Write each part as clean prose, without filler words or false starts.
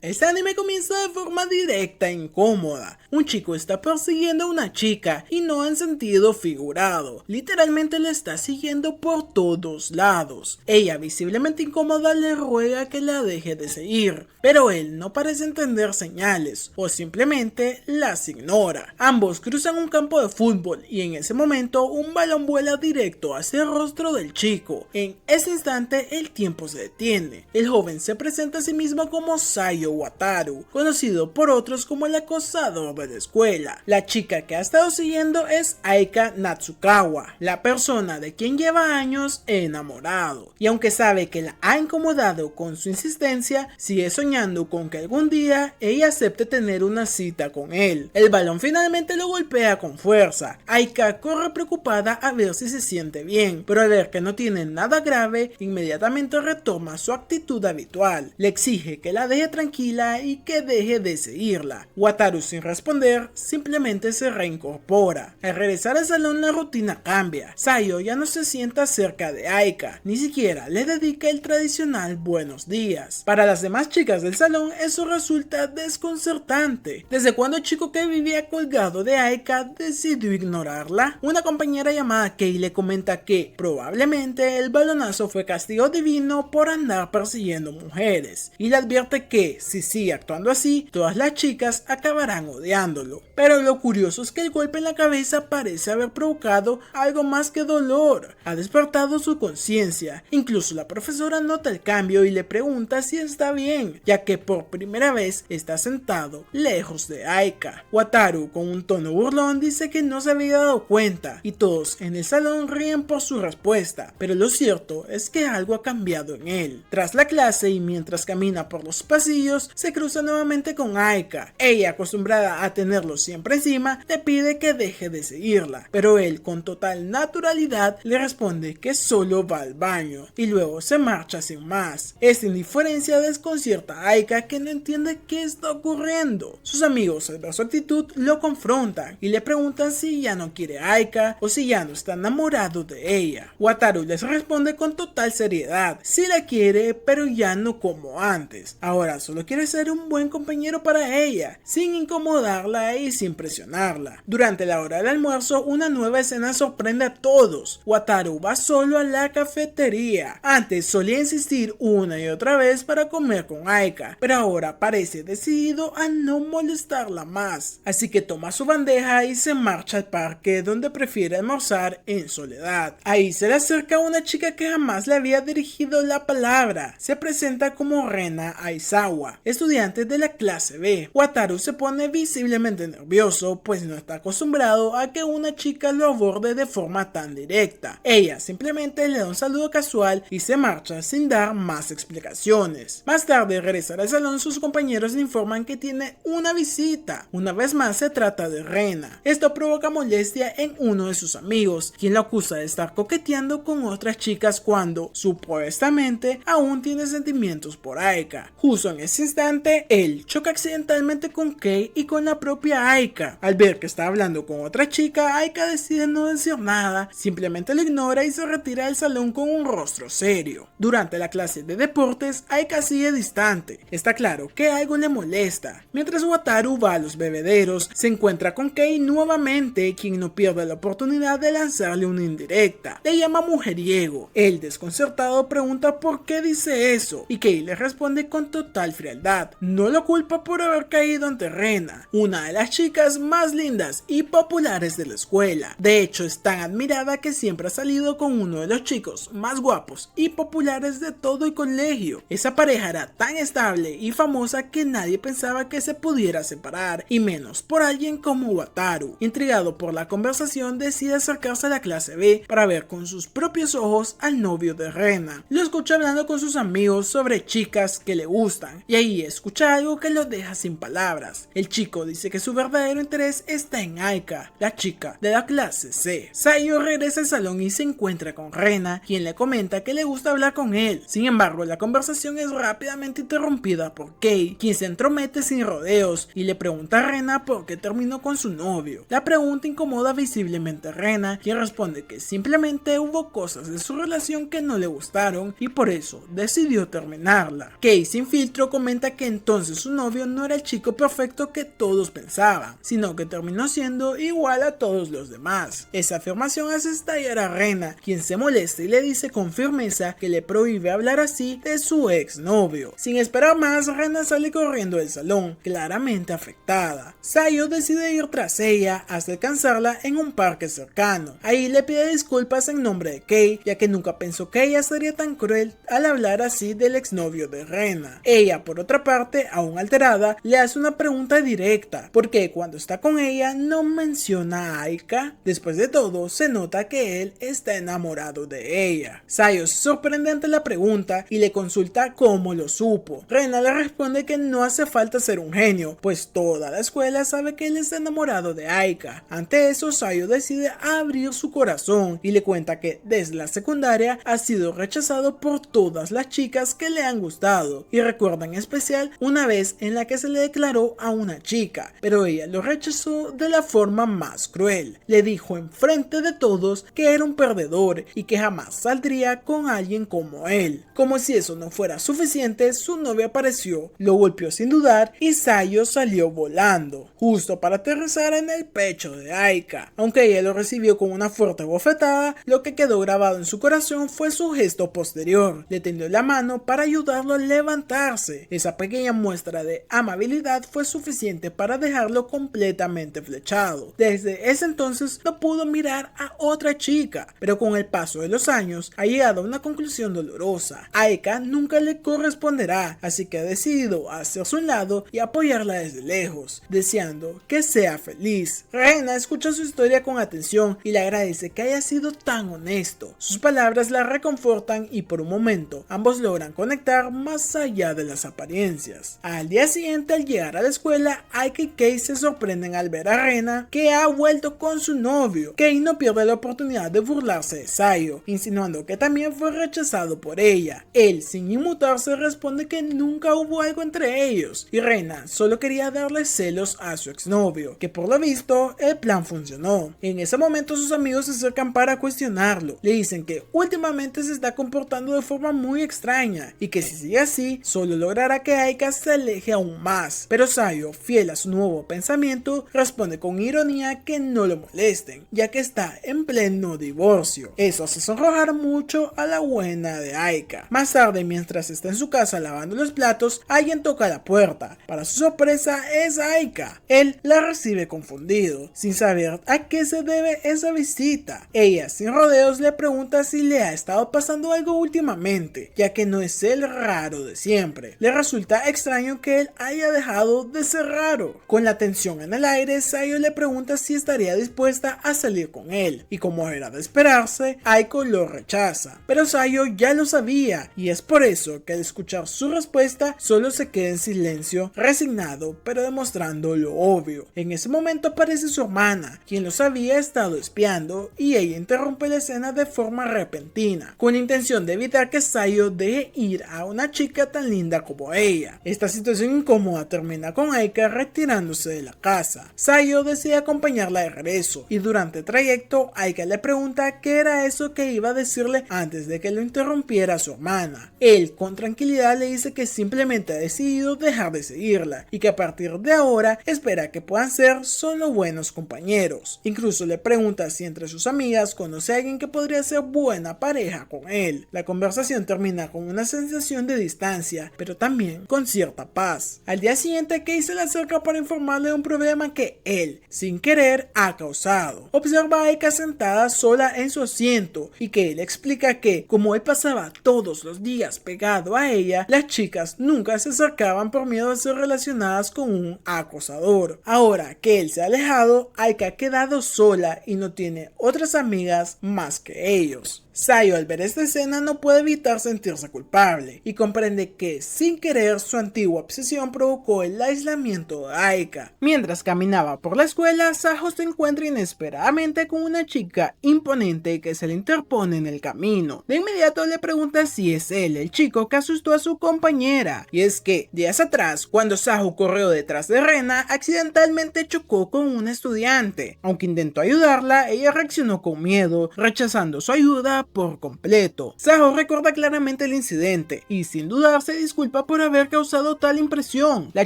Este anime comienza de forma directa e incómoda. Un chico está persiguiendo a una chica y no en sentido figurado. Literalmente la está siguiendo por todos lados. Ella, visiblemente incómoda, le ruega que la deje de seguir, pero él no parece entender señales o simplemente las ignora. Ambos cruzan un campo de fútbol y en ese momento un balón vuela directo hacia el rostro del chico. En ese instante el tiempo se detiene. El joven se presenta a sí mismo como Sayo Wataru, conocido por otros como el acosador de la escuela. La chica que ha estado siguiendo es Aika Natsukawa, la persona de quien lleva años enamorado, y aunque sabe que la ha incomodado con su insistencia, sigue soñando con que algún día ella acepte tener una cita con él. El balón finalmente lo golpea con fuerza. Aika corre preocupada a ver si se siente bien, pero al ver que no tiene nada grave, inmediatamente retoma su actitud habitual. Le exige que la deje tranquila y que deje de seguirla. Wataru, sin responder, simplemente se reincorpora. Al regresar al salón, la rutina cambia. Sayo ya no se sienta cerca de Aika, ni siquiera le dedica el tradicional buenos días. Para las demás chicas del salón, eso resulta desconcertante. ¿Desde cuando el chico que vivía colgado de Aika decidió ignorarla? Una compañera llamada Kei le comenta que probablemente el balonazo fue castigo divino por andar persiguiendo mujeres, y le advierte que si sigue actuando así, todas las chicas acabarán odiándolo. Pero lo curioso es que el golpe en la cabeza parece haber provocado algo más que dolor. Ha despertado su conciencia. Incluso la profesora nota el cambio y le pregunta si está bien, ya que por primera vez está sentado lejos de Aika. Wataru, con un tono burlón, dice que no se había dado cuenta, y todos en el salón ríen por su respuesta, pero lo cierto es que algo ha cambiado en él. Tras la clase y mientras camina por los pasillos, se cruza nuevamente con Aika. Ella, acostumbrada a tenerlo siempre encima, le pide que deje de seguirla, pero él, con total naturalidad, le responde que solo va al baño y luego se marcha sin más. Esta indiferencia desconcierta a Aika, que no entiende qué está ocurriendo. Sus amigos, al ver su actitud, lo confrontan y le preguntan si ya no quiere a Aika o si ya no está enamorado de ella. Wataru les responde con total seriedad: sí la quiere, pero ya no como antes. Ahora solo quiere ser un buen compañero para ella, sin incomodarla y sin presionarla. Durante la hora del almuerzo, una nueva escena sorprende a todos. Wataru va solo a la cafetería. Antes solía insistir una y otra vez para comer con Aika, pero ahora parece decidido a no molestarla más. Así que toma su bandeja y se marcha al parque, donde prefiere almorzar en soledad. Ahí se le acerca una chica que jamás le había dirigido la palabra. Se presenta como Rena Aizawa, estudiante de la clase B. Wataru se pone visiblemente nervioso, pues no está acostumbrado a que una chica lo aborde de forma tan directa. Ella simplemente le da un saludo casual y se marcha sin dar más explicaciones. Más tarde, al regresar al salón, sus compañeros le informan que tiene una visita. Una vez más se trata de Rena. Esto provoca molestia en uno de sus amigos, quien lo acusa de estar coqueteando con otras chicas cuando, supuestamente, aún tiene sentimientos por Aika. Justo en ese instante, él choca accidentalmente con Kei y con la propia Aika. Al ver que está hablando con otra chica, Aika decide no decir nada, simplemente lo ignora y se retira del salón con un rostro serio. Durante la clase de deportes, Aika sigue distante. Está claro que algo le molesta. Mientras Wataru va a los bebederos, se encuentra con Kei nuevamente, quien no pierde la oportunidad de lanzarle una indirecta. Le llama mujeriego. Él, desconcertado, pregunta por qué dice eso, y Kei le responde con total frialdad. No lo culpa por haber caído ante Rena, una de las chicas más lindas y populares de la escuela. De hecho, es tan admirada que siempre ha salido con uno de los chicos más guapos y populares de todo el colegio. Esa pareja era tan estable y famosa que nadie pensaba que se pudiera separar, y menos por alguien como Wataru. Intrigado por la conversación, decide acercarse a la clase B para ver con sus propios ojos al novio de Rena. Lo escucha hablando con sus amigos sobre chicas que le gustan, y ahí escucha algo que lo deja sin palabras. El chico dice que su verdadero interés está en Aika, la chica de la clase C. Sayo regresa al salón y se encuentra con Rena, quien le comenta que le gusta hablar con él. Sin embargo, la conversación es rápidamente interrumpida por Kei, quien se entromete sin rodeos y le pregunta a Rena por qué terminó con su novio. La pregunta incomoda visiblemente a Rena, quien responde que simplemente hubo cosas de su relación que no le gustaron y por eso decidió terminarla. Kei sin filtro comenta que entonces su novio no era el chico perfecto que todos pensaban, sino que terminó siendo igual a todos los demás. Esa afirmación hace estallar a Rena, quien se molesta y le dice con firmeza que le prohíbe hablar así de su exnovio. Sin esperar más, Rena sale corriendo del salón, claramente afectada. Sayo decide ir tras ella hasta alcanzarla en un parque cercano. Ahí le pide disculpas en nombre de Kei, ya que nunca pensó que ella sería tan cruel al hablar así del exnovio de Rena. Ella, por otra parte, aún alterada, le hace una pregunta directa, porque cuando está con ella no menciona a Aika. Después de todo, se nota que él está enamorado de ella. Sayo se sorprende ante la pregunta y le consulta cómo lo supo. Rena le responde que no hace falta ser un genio, pues toda la escuela sabe que él está enamorado de Aika. Ante eso, Sayo decide abrir su corazón y le cuenta que desde la secundaria ha sido rechazado por todas las chicas que le han gustado, y recuerda en especial una vez en la que se le declaró a una chica, pero ella lo rechazó de la forma más cruel. Le dijo enfrente de todos que era un perdedor y que jamás saldría con alguien como él. Como si eso no fuera suficiente, su novia apareció, lo golpeó sin dudar y Sayo salió volando, justo para aterrizar en el pecho de Aika. Aunque ella lo recibió con una fuerte bofetada, lo que quedó grabado en su corazón fue su gesto posterior. Le tendió la mano para ayudarlo a levantarse. Esa pequeña muestra de amabilidad fue suficiente para dejarlo completamente flechado. Desde ese entonces no pudo mirar a otra chica, pero con el paso de los años ha llegado a una conclusión dolorosa. Aika nunca le corresponderá, así que ha decidido hacerse a un lado y apoyarla desde lejos, deseando que sea feliz. Rena escucha su historia con atención y le agradece que haya sido tan honesto. Sus palabras la reconfortan y por un momento ambos logran conectar más allá de las apariencias. Al día siguiente, al llegar a la escuela, Aika y Kei se sorprenden al ver a Rena, que ha vuelto con su novio. Kei no pierde la oportunidad de burlarse de Sayo, insinuando que también fue rechazado por ella. Él, sin inmutarse, responde que nunca hubo algo entre ellos y Rena solo quería darle celos a su exnovio, que por lo visto el plan funcionó. En ese momento sus amigos se acercan para cuestionarlo. Le dicen que últimamente se está comportando de forma muy extraña y que si sigue así solo logrará que Aika se aleje aún más. Pero Sayo, fiel a su nuevo pensamiento, responde con ironía que no lo molesten, ya que está en pleno divorcio. Eso hace sonrojar mucho a la buena de Aika. Más tarde, mientras está en su casa lavando los platos, alguien toca la puerta. Para su sorpresa es Aika. Él la recibe confundido, sin saber a qué se debe esa visita. Ella, sin rodeos, le pregunta si le ha estado pasando algo últimamente, ya que no es el raro de siempre. Le resulta extraño que él haya dejado de ser raro. Con la tensión en el aire, Sayo le pregunta si estaría dispuesta a salir con él, y como era de esperarse, Aiko lo rechaza. Pero Sayo ya lo sabía, y es por eso que al escuchar su respuesta solo se queda en silencio, resignado, pero demostrando lo obvio. En ese momento aparece su hermana, quien los había estado espiando, y ella interrumpe la escena de forma repentina, con la intención de evitar que Sayo deje ir a una chica tan linda como ella. Esta situación incómoda termina con Aika retirándose de la casa. Sayo decide acompañarla de regreso, y durante el trayecto Aika le pregunta qué era eso que iba a decirle antes de que lo interrumpiera su hermana. Él con tranquilidad le dice que simplemente ha decidido dejar de seguirla y que a partir de ahora espera que puedan ser solo buenos compañeros. Incluso le pregunta si entre sus amigas conoce a alguien que podría ser buena pareja con él. La conversación termina con una sensación de distancia, pero también con cierta paz. Al día siguiente, Kei se le acerca para informarle de un problema que él, sin querer, ha causado. Observa a Aika sentada sola en su asiento y que él explica que, como él pasaba todos los días pegado a ella, las chicas nunca se acercaban por miedo a ser relacionadas con un acosador. Ahora que él se ha alejado, Aika ha quedado sola y no tiene otras amigas más que ellos. Sayo al ver esta escena no puede evitar sentirse culpable y comprende que sin querer su antigua obsesión provocó el aislamiento de Aika. Mientras caminaba por la escuela, Sajo se encuentra inesperadamente con una chica imponente que se le interpone en el camino. De inmediato le pregunta si es él el chico que asustó a su compañera, y es que días atrás, cuando Sajo corrió detrás de Rena, accidentalmente chocó con una estudiante. Aunque intentó ayudarla, ella reaccionó con miedo, rechazando su ayuda por completo. Sajo recuerda claramente el incidente y sin dudar se disculpa por haber causado tal impresión. La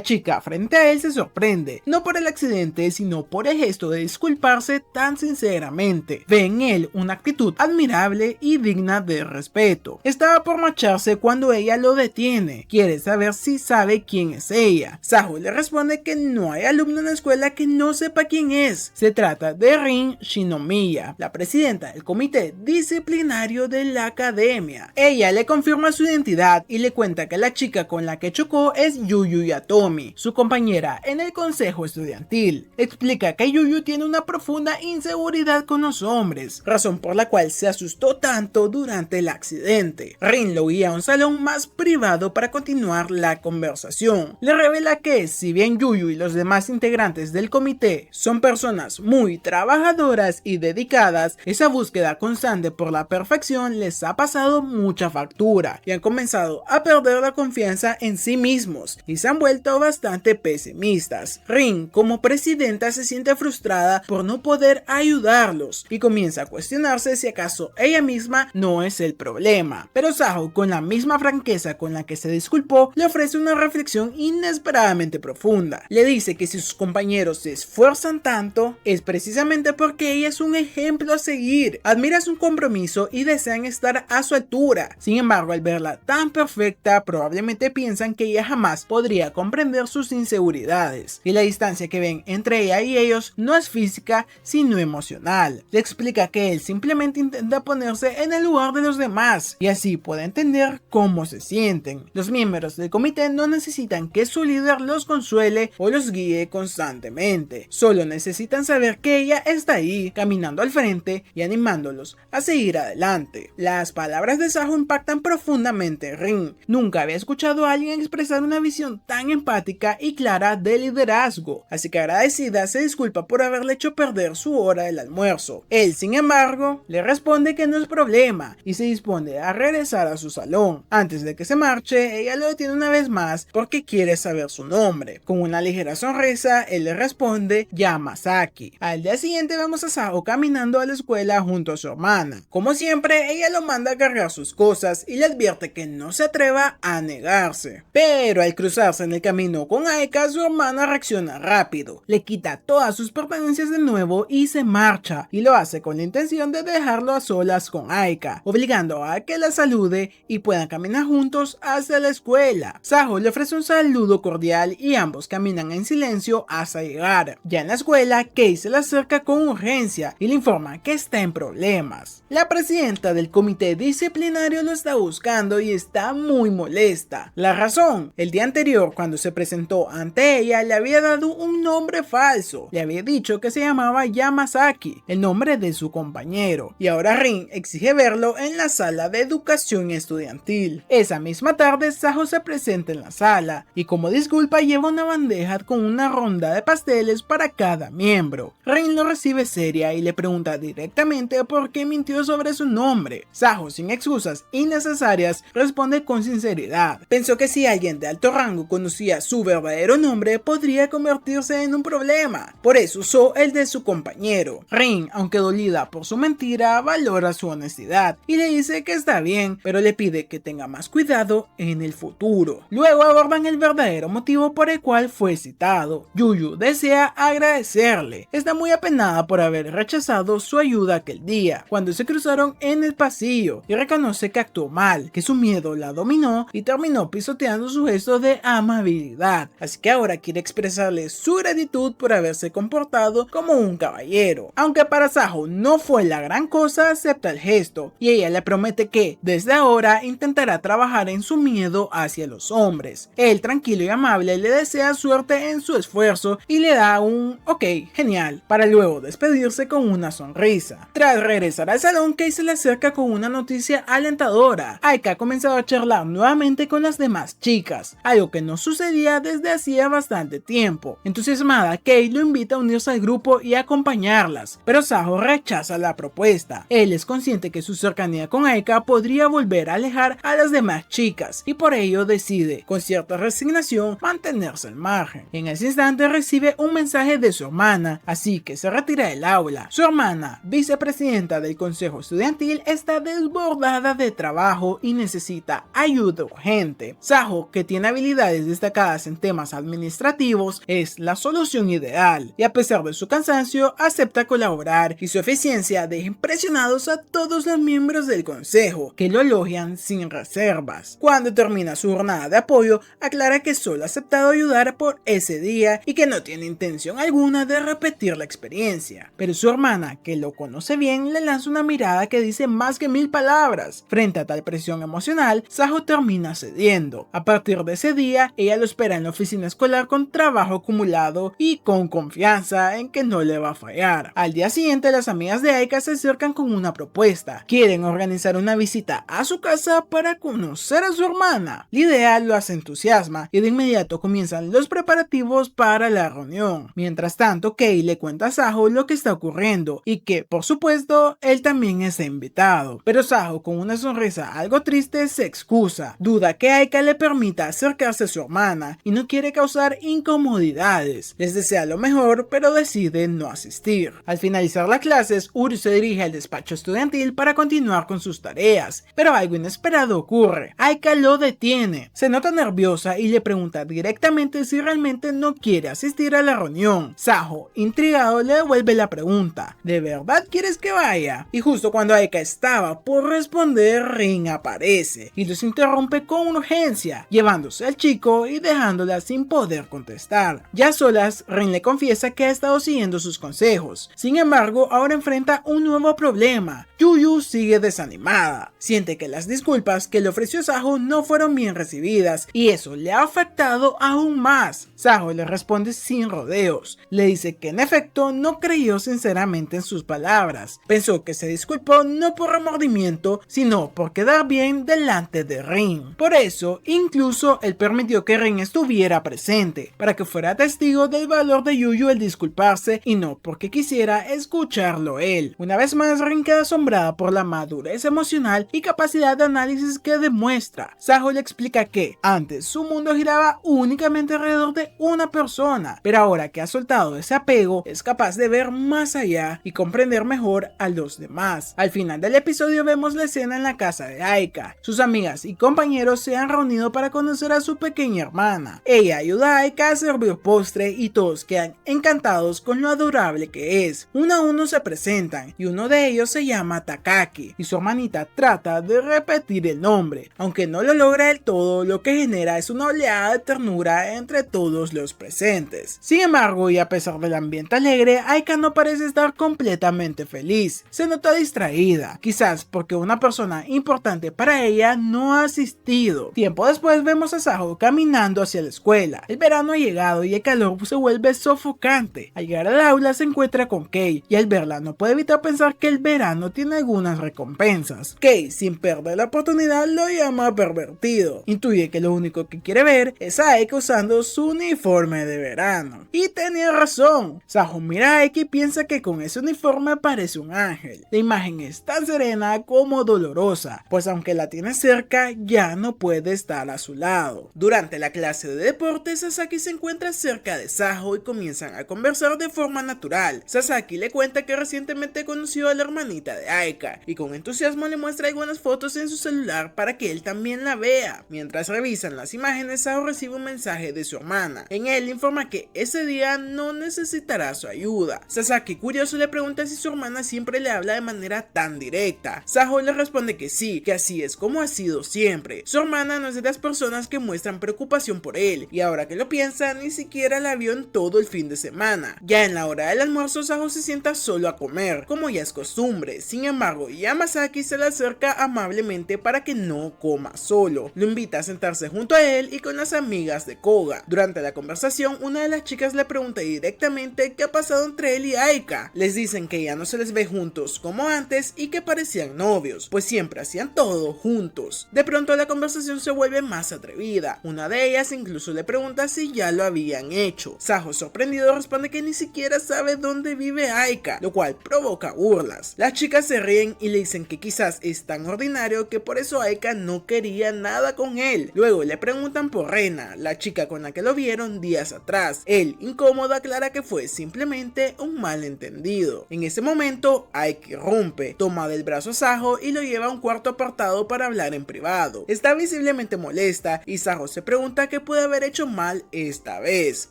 chica frente a él se sorprende, no por el accidente sino por el gesto de disculparse tan sinceramente. Ve en él una actitud admirable y digna de respeto. Estaba por marcharse cuando ella lo detiene. Quiere saber si sabe quién es ella. Sajo le responde que no hay alumno en la escuela que no sepa quién es. Se trata de Rin Shinomiya, la presidenta del comité disciplinario de la academia. Ella le confirma su identidad y le cuenta que la chica con la que chocó es Yuyu Yatomi, su compañera en el consejo estudiantil. Explica que Yuyu tiene una profunda inseguridad con los hombres, razón por la cual se asustó tanto durante el accidente. Rin lo guía a un salón más privado para continuar la conversación. Le revela que, si bien Yuyu y los demás integrantes del comité son personas muy trabajadoras y dedicadas, esa búsqueda constante por la perfección les ha pasado mucha factura y han comenzado a perder la confianza en sí mismos y se han vuelto bastante pesimistas. Rin, como presidenta, se siente frustrada por no poder ayudarlos y comienza a cuestionarse si acaso ella misma no es el problema. Pero Sajo, con la misma franqueza con la que se disculpó, le ofrece una reflexión inesperadamente profunda. Le dice que si sus compañeros se esfuerzan tanto, es precisamente porque ella es un ejemplo a seguir. Admira su compromiso y desean estar a su altura. Sin embargo, al verla tan perfecta, probablemente piensan que ella jamás podría comprender sus inseguridades. Y la distancia que ven entre ella y ellos no es física, sino emocional. Le explica que él simplemente intenta ponerse en el lugar de los demás y así puede entender cómo se sienten. Los miembros del comité no necesitan que su líder los consuele o los guíe constantemente. Solo necesitan saber que ella está ahí, caminando al frente y animándolos a seguir adelante. Las palabras de Sajo impactan profundamente en Rin. Nunca había escuchado a alguien expresar una visión tan empática y clara de liderazgo, así que agradecida se disculpa por haberle hecho perder su hora del almuerzo. Él, sin embargo, le responde que no es problema y se dispone a regresar a su salón. Antes de que se marche, ella lo detiene una vez más porque quiere saber su nombre. Con una ligera sonrisa, él le responde Yamasaki. Al día siguiente vemos a Sajo caminando a la escuela junto a su hermana. Como siempre, ella lo manda a cargar sus cosas y le advierte que no se atreva a negarse. Pero al cruzarse en el camino con Aika, su hermana reacciona rápido, le quita todas sus pertenencias de nuevo y se marcha, y lo hace con la intención de dejarlo a solas con Aika, obligando a que la salude y puedan caminar juntos hacia la escuela. Sajo le ofrece un saludo cordial y ambos caminan en silencio hasta llegar. Ya en la escuela, Kei se le acerca con urgencia y le informa que está en problemas. La presidenta del comité disciplinario lo está buscando y está muy molesta. La razón: el día anterior, cuando se presentó ante ella, le había dado un nombre falso. Le había dicho que se llamaba Yamasaki, el nombre de su compañero, y ahora Rin exige verlo en la sala de educación estudiantil. Esa misma tarde, Sajo se presenta en la sala y como disculpa lleva una bandeja con una ronda de pasteles para cada miembro. Rin lo recibe seria y le pregunta directamente por qué mintió sobre su nombre. Sajo, sin excusas innecesarias, responde con sinceridad. Pensó que si alguien de alto rango conocía su verdadero nombre, podría convertirse en un problema. Por eso usó el de su compañero. Rin, aunque dolida por su mentira, valora su honestidad y le dice que está bien, pero le pide que tenga más cuidado en el futuro. Luego abordan el verdadero motivo por el cual fue citado. Yuyu desea agradecerle. Está muy apenada por haber rechazado su ayuda aquel día, cuando se cruzaron en el pasillo, y reconoce que actuó mal, que su miedo la dominó y terminó pisoteando su gesto de amabilidad. Así que ahora quiere expresarle su gratitud por haberse comportado como un caballero. Aunque para Sajo no fue la gran cosa, acepta el gesto y ella le promete que desde ahora intentará trabajar en su miedo hacia los hombres. Él, tranquilo y amable, le desea suerte en su esfuerzo y le da un ok, genial, para luego despedirse con una sonrisa. Tras regresar al salón, Kei se se le acerca con una noticia alentadora. Aika ha comenzado a charlar nuevamente con las demás chicas, algo que no sucedía desde hacía bastante tiempo. Entusiasmada, Kei lo invita a unirse al grupo y acompañarlas, pero Saho rechaza la propuesta. Él es consciente que su cercanía con Aika podría volver a alejar a las demás chicas y por ello decide, con cierta resignación, mantenerse al margen. En ese instante recibe un mensaje de su hermana, así que se retira del aula. Su hermana, vicepresidenta del consejo estudiantil, está desbordada de trabajo y necesita ayuda urgente. Saho, que tiene habilidades destacadas en temas administrativos, es la solución ideal y a pesar de su cansancio acepta colaborar y su eficiencia deja impresionados a todos los miembros del consejo, que lo elogian sin reservas. Cuando termina su jornada de apoyo, aclara que solo ha aceptado ayudar por ese día y que no tiene intención alguna de repetir la experiencia. Pero su hermana, que lo conoce bien, le lanza una mirada que dice más que 1000 palabras. Frente a tal presión emocional, Saho termina cediendo. A partir de ese día, ella lo espera en la oficina escolar con trabajo acumulado y con confianza en que no le va a fallar. Al día siguiente, las amigas de Aika se acercan con una propuesta. Quieren organizar una visita a su casa para conocer a su hermana. La idea lo hace entusiasma y de inmediato comienzan los preparativos para la reunión. Mientras tanto, Kei le cuenta a Saho lo que está ocurriendo y que, por supuesto, él también está invitado. Pero Saho, con una sonrisa algo triste, se excusa. Duda que Aika le permita acercarse a su hermana y no quiere causar incomodidades. Les desea lo mejor, pero decide no asistir. Al finalizar las clases, Uri se dirige al despacho estudiantil para continuar con sus tareas, pero algo inesperado ocurre. Aika lo detiene. Se nota nerviosa y le pregunta directamente si realmente no quiere asistir a la reunión. Saho, intrigado, le devuelve la pregunta. ¿De verdad quieres que vaya? Y justo cuando Aika estaba por responder, Rin aparece y los interrumpe con urgencia, llevándose al chico y dejándola sin poder contestar. Ya a solas, Rin le confiesa que ha estado siguiendo sus consejos. Sin embargo, ahora enfrenta un nuevo problema. Yuyu sigue desanimada. Siente que las disculpas que le ofreció Saho no fueron bien recibidas y eso le ha afectado aún más. Saho le responde sin rodeos. Le dice que en efecto no creyó sinceramente en sus palabras. Pensó que se disculpó no por remordimiento, sino por quedar bien delante de Rin. Por eso, incluso él permitió que Rin estuviera presente, para que fuera testigo del valor de Yuyu el disculparse y no porque quisiera escucharlo él. Una vez más, Rin queda asombrada por la madurez emocional y capacidad de análisis que demuestra. Saho le explica que antes su mundo giraba únicamente alrededor de una persona, pero ahora que ha soltado ese apego, es capaz de ver más allá y comprender mejor a los demás. Al final del episodio vemos la escena en la casa de Aika. Sus amigas y compañeros se han reunido para conocer a su pequeña hermana. Ella ayuda a Aika a servir postre y todos quedan encantados con lo adorable que es. Uno a uno se presentan y uno de ellos se llama Takaki y su hermanita trata de repetir el nombre, aunque no lo logra del todo, lo que genera es una oleada de ternura entre todos los presentes. Sin embargo, y a pesar del ambiente alegre, Aika no parece estar completamente feliz. Se nota distraída, quizás porque una persona importante para ella no ha asistido. Tiempo después vemos a Saho caminando hacia la escuela. El verano ha llegado y el calor se vuelve sofocante. Al llegar al aula se encuentra con Kei y al verla no puede evitar pensar que el verano tiene algunas recompensas. Kei, sin perder la oportunidad, lo llama pervertido. Intuye que lo único que quiere ver es a Aika usando su uniforme de verano. Y tenía razón. Saho mira a Aika y piensa que con ese uniforme parece un ángel. La imagen es tan serena como dolorosa, pues aunque la tiene cerca, ya no puede estar a su lado. Durante la clase de deporte, Sasaki se encuentra cerca de Saho y comienzan a conversar de forma natural. Sasaki le cuenta que recientemente conoció a la hermanita de Aika y con entusiasmo le muestra algunas fotos en su celular para que él también la vea. Mientras revisan las imágenes, Saho recibe un mensaje de su hermana. En él informa que ese día no necesitará su ayuda. Sasaki, curioso, le pregunta si su hermana siempre le habla de manera tan directa. Saho le responde que sí, que así es como ha sido siempre. Su hermana no es de las personas que muestran preocupación por él, y ahora que lo piensa, ni siquiera la vio en todo el fin de semana. Ya en la hora del almuerzo, Saho se sienta solo a comer, como ya es costumbre. Sin embargo, Yamasaki se le acerca amablemente para que no coma solo. Lo invita a sentarse junto a él y con las amigas de Koga. Durante la conversación, una de las chicas le pregunta directamente qué ha pasado entre él y Aika. Les dicen que ya no se les ve juntos como antes similares y que parecían novios, pues siempre hacían todo juntos. De pronto la conversación se vuelve más atrevida. Una de ellas incluso le pregunta si ya lo habían hecho. Saho, sorprendido, responde que ni siquiera sabe dónde vive Aika, lo cual provoca burlas. Las chicas se ríen y le dicen que quizás es tan ordinario que por eso Aika no quería nada con él. Luego le preguntan por Rena, la chica con la que lo vieron días atrás. Él, incómodo, aclara que fue simplemente un malentendido. En ese momento, Aika rompe, toma del brazo a Saho y lo lleva a un cuarto apartado para hablar en privado. Está visiblemente molesta y Saho se pregunta qué puede haber hecho mal esta vez.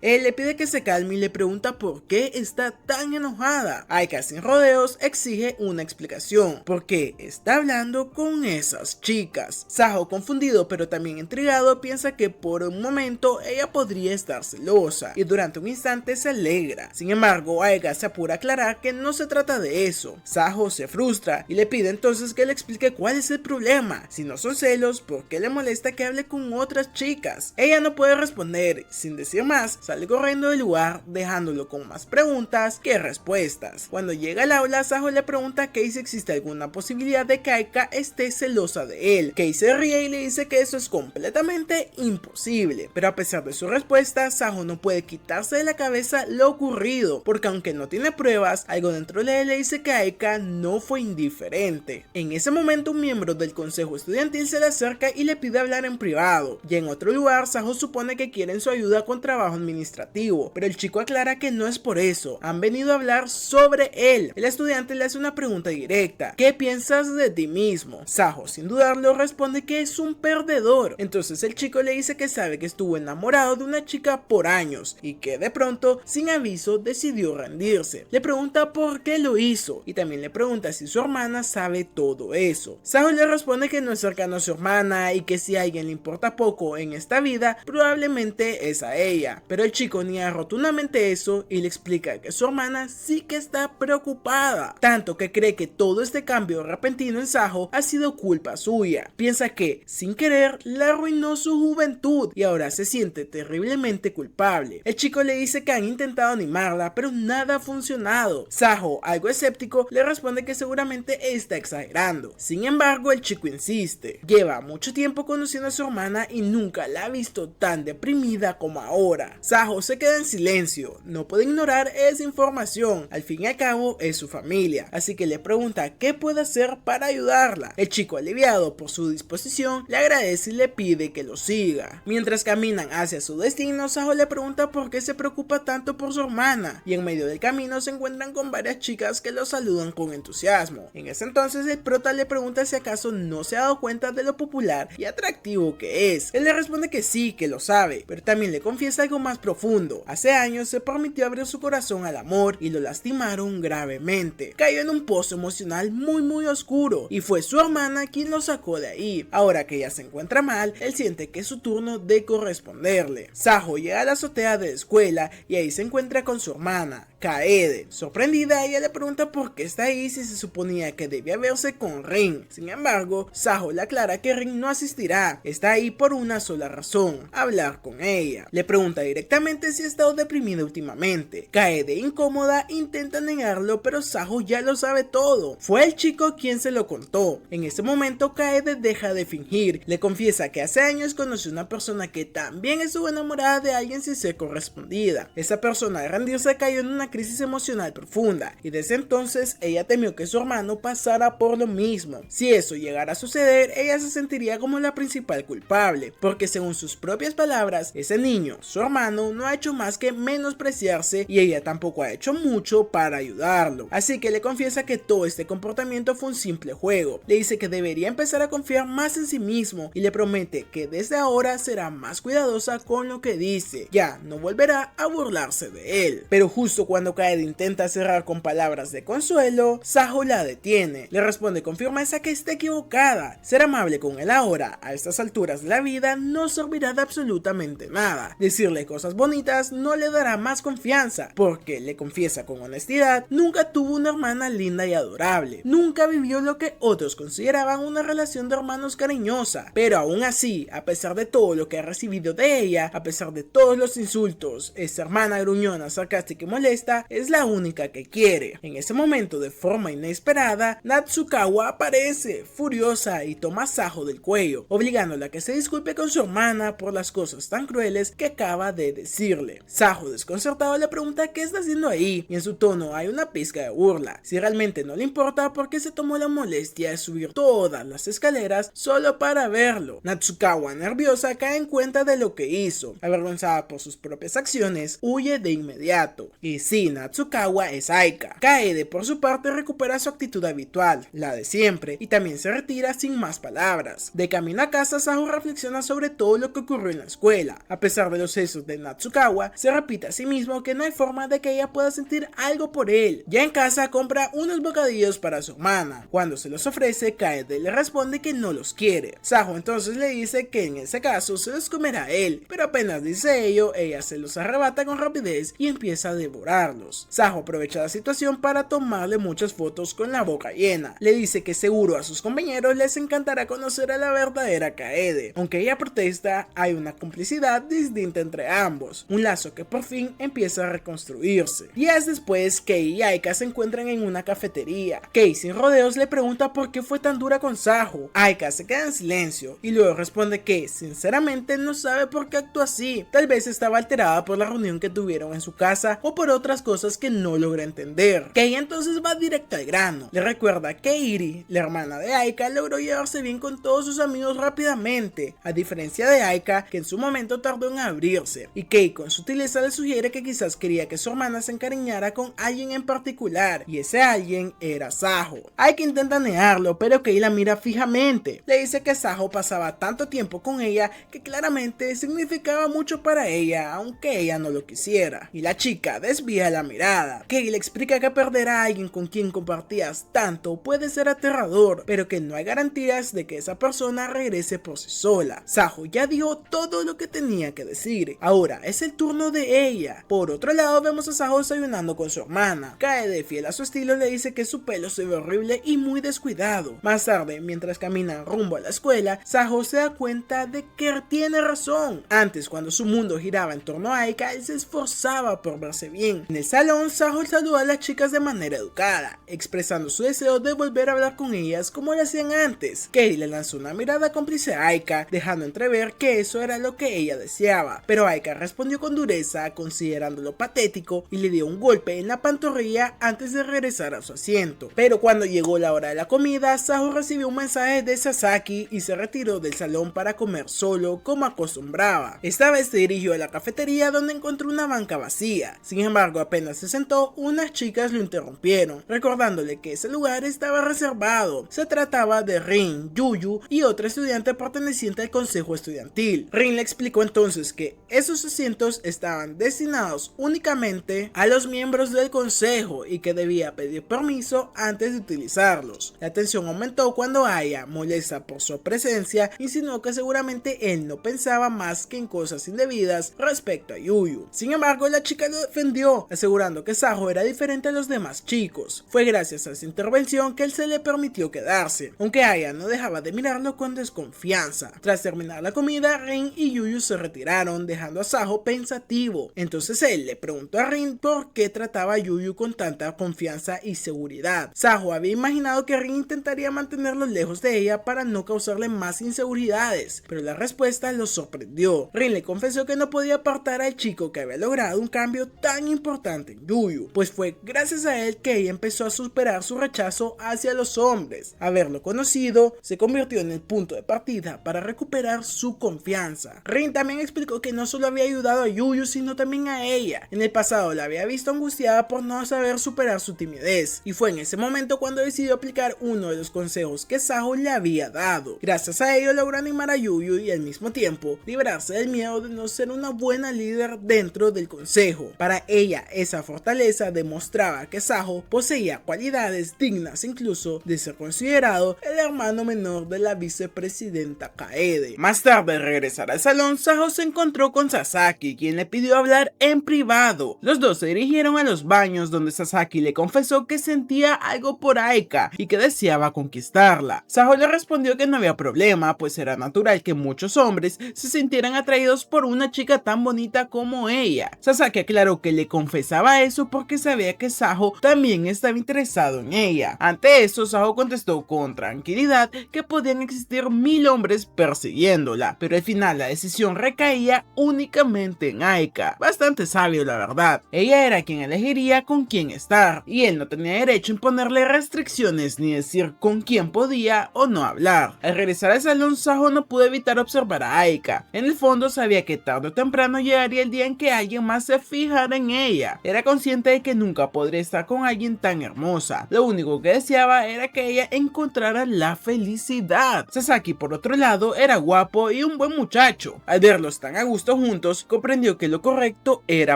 Él le pide que se calme y le pregunta por qué está tan enojada. Aika, sin rodeos, exige una explicación. ¿Por qué está hablando con esas chicas? Saho, confundido pero también intrigado, piensa que por un momento ella podría estar celosa y durante un instante se alegra. Sin embargo, Aika se apura a aclarar que no se trata de eso. Saho se frustra y le pide entonces que le explique cuál es el problema. Si no son celos, ¿por qué le molesta que hable con otras chicas? Ella no puede responder. Sin decir más, sale corriendo del lugar, dejándolo con más preguntas que respuestas. Cuando llega al aula, Saho le pregunta a Kei si existe alguna posibilidad de que Aika esté celosa de él. Kei se ríe y le dice que eso es completamente imposible, pero a pesar de su respuesta, Saho no puede quitarse de la cabeza lo ocurrido, porque aunque no tiene pruebas, algo dentro de él le dice que Aika no fue indiferente. En ese momento, un miembro del consejo estudiantil se le acerca y le pide hablar en privado. Y en otro lugar, Saho supone que quieren su ayuda con trabajo administrativo, pero el chico aclara que no es por eso, han venido a hablar sobre él. El estudiante le hace una pregunta directa: ¿qué piensas de ti mismo? Saho, sin dudarlo, responde que es un perdedor. Entonces el chico le dice que sabe que estuvo enamorado de una chica por años y que de pronto, sin aviso, decidió rendirse. Le pregunta por qué lo hizo y también le pregunta si su hermana sabe todo eso. Saho le responde que no es cercano a su hermana y que si a alguien le importa poco en esta vida, probablemente es a ella. Pero el chico niega rotundamente eso y le explica que su hermana sí que está preocupada, tanto que cree que todo este cambio repentino en Saho ha sido culpa suya. Piensa que, sin querer, le arruinó su juventud y ahora se siente terriblemente culpable. El chico le dice que han intentado animarla, pero nada ha funcionado. Saho, algo escéptico, le responde que seguramente está exagerando. Sin embargo, el chico insiste. Lleva mucho tiempo conociendo a su hermana y nunca la ha visto tan deprimida como ahora. Saho se queda en silencio, no puede ignorar esa información. Al fin y al cabo, es su familia, así que le pregunta qué puede hacer para ayudarla. El chico, aliviado por su disposición, le agradece y le pide que lo siga. Mientras caminan hacia su destino, Saho le pregunta por qué se preocupa tanto por su hermana, y en medio del camino se encuentran con varias chicas que lo saludan con entusiasmo. En ese entonces el prota le pregunta si acaso no se ha dado cuenta de lo popular y atractivo que es. Él le responde que sí, que lo sabe, pero también le confiesa algo más profundo. Hace años se permitió abrir su corazón al amor y lo lastimaron gravemente. Cayó en un pozo emocional muy oscuro y fue su hermana quien lo sacó de ahí. Ahora que ella se encuentra mal, él siente que es su turno de corresponderle. Saho llega a la azotea de la escuela y ahí se encuentra con su hermana, Kaede. Sorprendida, ella le pregunta por qué está ahí si se suponía que debía verse con Rin. Sin embargo, Saho le aclara que Rin no asistirá, está ahí por una sola razón: hablar con ella. Le pregunta directamente si ha estado deprimida últimamente. Kaede, incómoda, intenta negarlo, pero Saho ya lo sabe todo. Fue el chico quien se lo contó. En ese momento, Kaede deja de fingir, le confiesa que hace años conoció una persona que también estuvo enamorada de alguien sin ser correspondida. Esa persona, al rendirse, cayó en una crisis emocional profunda y desde entonces ella temió que su hermano pasara por lo mismo. Si eso llegara a suceder, ella se sentiría como la principal culpable, porque según sus propias palabras, ese niño, su hermano, no ha hecho más que menospreciarse y ella tampoco ha hecho mucho para ayudarlo. Así que le confiesa que todo este comportamiento fue un simple juego. Le dice que debería empezar a confiar más en sí mismo y le promete que desde ahora será más cuidadosa con lo que dice. Ya no volverá a burlarse de él. Pero justo cuando Kaede intenta cerrar con palabras de consuelo, Saho la detiene. Le responde con firmeza que está equivocada. Ser amable con él ahora, a estas alturas de la vida, no servirá de absolutamente nada. Decirle cosas bonitas no le dará más confianza, porque, le confiesa con honestidad, nunca tuvo una hermana linda y adorable. Nunca vivió lo que otros consideraban una relación de hermanos cariñosa. Pero aún así, a pesar de todo lo que ha recibido de ella, a pesar de todos los insultos, esa hermana gruñona, sarcástica y molesta es la única que quiere. En ese momento, de forma inesperada, inesperada, Natsukawa aparece, furiosa, y toma a Sajo del cuello, obligándola a que se disculpe con su hermana por las cosas tan crueles que acaba de decirle. Sajo, desconcertado, le pregunta qué está haciendo ahí, y en su tono hay una pizca de burla. Si realmente no le importa por qué se tomó la molestia de subir todas las escaleras solo para verlo. Natsukawa, nerviosa, cae en cuenta de lo que hizo. Avergonzada por sus propias acciones, huye de inmediato. Y sí, Natsukawa es Aika. Kaede, por su parte, recupera su actitud habitual, la de siempre, y también se retira sin más palabras. De camino a casa, Sajo reflexiona sobre todo lo que ocurrió en la escuela. A pesar de los celos de Natsukawa, se repite a sí mismo que no hay forma de que ella pueda sentir algo por él. Ya en casa, compra unos bocadillos para su hermana. Cuando se los ofrece, Kaede le responde que no los quiere. Sajo entonces le dice que en ese caso se los comerá él, pero apenas dice ello, ella se los arrebata con rapidez y empieza a devorarlos. Sajo aprovecha la situación para tomarle muchas fotos con la boca llena. Le dice que seguro a sus compañeros les encantará conocer a la verdadera Kaede. Aunque ella protesta, hay una complicidad distinta entre ambos, un lazo que por fin empieza a reconstruirse. Días después, Kei y Aika se encuentran en una cafetería. Kei, sin rodeos, le pregunta por qué fue tan dura con Sajo. Aika se queda en silencio y luego responde que sinceramente no sabe por qué actúa así. Tal vez estaba alterada por la reunión que tuvieron en su casa o por otras cosas que no logra entender. Kei entonces va directo al grano. Le recuerda que Iri, la hermana de Aika, logró llevarse bien con todos sus amigos rápidamente, a diferencia de Aika, que en su momento tardó en abrirse. Y Kei con sutileza le sugiere que quizás quería que su hermana se encariñara con alguien en particular, y ese alguien era Sajo. Aika intenta negarlo, pero Kei la mira fijamente. Le dice que Sajo pasaba tanto tiempo con ella que claramente significaba mucho para ella, aunque ella no lo quisiera. Y la chica desvía la mirada. Kei le explica que perder a alguien con quien compartías tanto puede ser aterrador, pero que no hay garantías de que esa persona regrese por sí sola. Sajo ya dijo todo lo que tenía que decir. Ahora es el turno de ella. Por otro lado, vemos a Sajo desayunando con su hermana. Kaede, fiel a su estilo, le dice que su pelo se ve horrible y muy descuidado. Más tarde, mientras camina rumbo a la escuela, Sajo se da cuenta de que tiene razón. Antes, cuando su mundo giraba en torno a Aika, él se esforzaba por verse bien. En el salón, Sajo saluda a las chicas de manera educada, expresando su deseo de volver a hablar con ellas como lo hacían antes. Kei le lanzó una mirada cómplice a Aika, dejando entrever que eso era lo que ella deseaba, pero Aika respondió con dureza, considerándolo patético, y le dio un golpe en la pantorrilla antes de regresar a su asiento. Pero cuando llegó la hora de la comida, Sajo recibió un mensaje de Sasaki y se retiró del salón para comer solo como acostumbraba. Esta vez se dirigió a la cafetería, donde encontró una banca vacía. Sin embargo, apenas se sentó, unas chicas lo interrumpieron, recordándole que ese lugar estaba reservado. Se trataba de Rin, Yuyu y otra estudiante perteneciente al consejo estudiantil. Rin le explicó entonces que esos asientos estaban destinados únicamente a los miembros del consejo y que debía pedir permiso antes de utilizarlos. La tensión aumentó cuando Aya, molesta por su presencia, insinuó que seguramente él no pensaba más que en cosas indebidas respecto a Yuyu. Sin embargo, la chica lo defendió, asegurando que Sajo era diferente a los demás chicos. Fue gracias a esa intervención que él se le permitió quedarse, aunque Aya no dejaba de mirarlo con desconfianza. Tras terminar la comida, Rin y Yuyu se retiraron, dejando a Sajo pensativo. Entonces él le preguntó a Rin por qué trataba a Yuyu con tanta confianza y seguridad. Sajo había imaginado que Rin intentaría mantenerlo lejos de ella para no causarle más inseguridades, pero la respuesta lo sorprendió. Rin le confesó que no podía apartar al chico que había logrado un cambio tan importante en Yuyu, pues fue gracias a él que ella empezó a superar su rechazo hacia los hombres. Haberlo conocido se convirtió en el punto de partida para recuperar su confianza. Rin también explicó que no solo había ayudado a Yuyu, sino también a ella. En el pasado la había visto angustiada por no saber superar su timidez, y fue en ese momento cuando decidió aplicar uno de los consejos que Sajo le había dado. Gracias a ello logró animar a Yuyu y al mismo tiempo librarse del miedo de no ser una buena líder dentro del consejo. Para ella, esa fortaleza demostraba que Sajo poseía cualidades dignas incluso de ser considerado el hermano menor de la vicepresidenta Kaede. Más tarde, al regresar al salón, Sajo se encontró con Sasaki, quien le pidió hablar en privado. Los dos se dirigieron a los baños, donde Sasaki le confesó que sentía algo por Aika y que deseaba conquistarla. Sajo le respondió que no había problema, pues era natural que muchos hombres se sintieran atraídos por una chica tan bonita como ella. Sasaki aclaró que le confesaba eso porque sabía que Sajo también estaba interesado confiado en ella. Ante eso, Saho contestó con tranquilidad que podían existir 1000 hombres persiguiéndola, pero al final la decisión recaía únicamente en Aika. Bastante sabio, la verdad. Ella era quien elegiría con quién estar, y él no tenía derecho a imponerle restricciones ni decir con quién podía o no hablar. Al regresar al salón, Saho no pudo evitar observar a Aika. En el fondo sabía que tarde o temprano llegaría el día en que alguien más se fijara en ella. Era consciente de que nunca podría estar con alguien tan hermosa. Lo único que deseaba era que ella encontrara la felicidad. Sasaki, por otro lado, era guapo y un buen muchacho. Al verlos tan a gusto juntos, comprendió que lo correcto era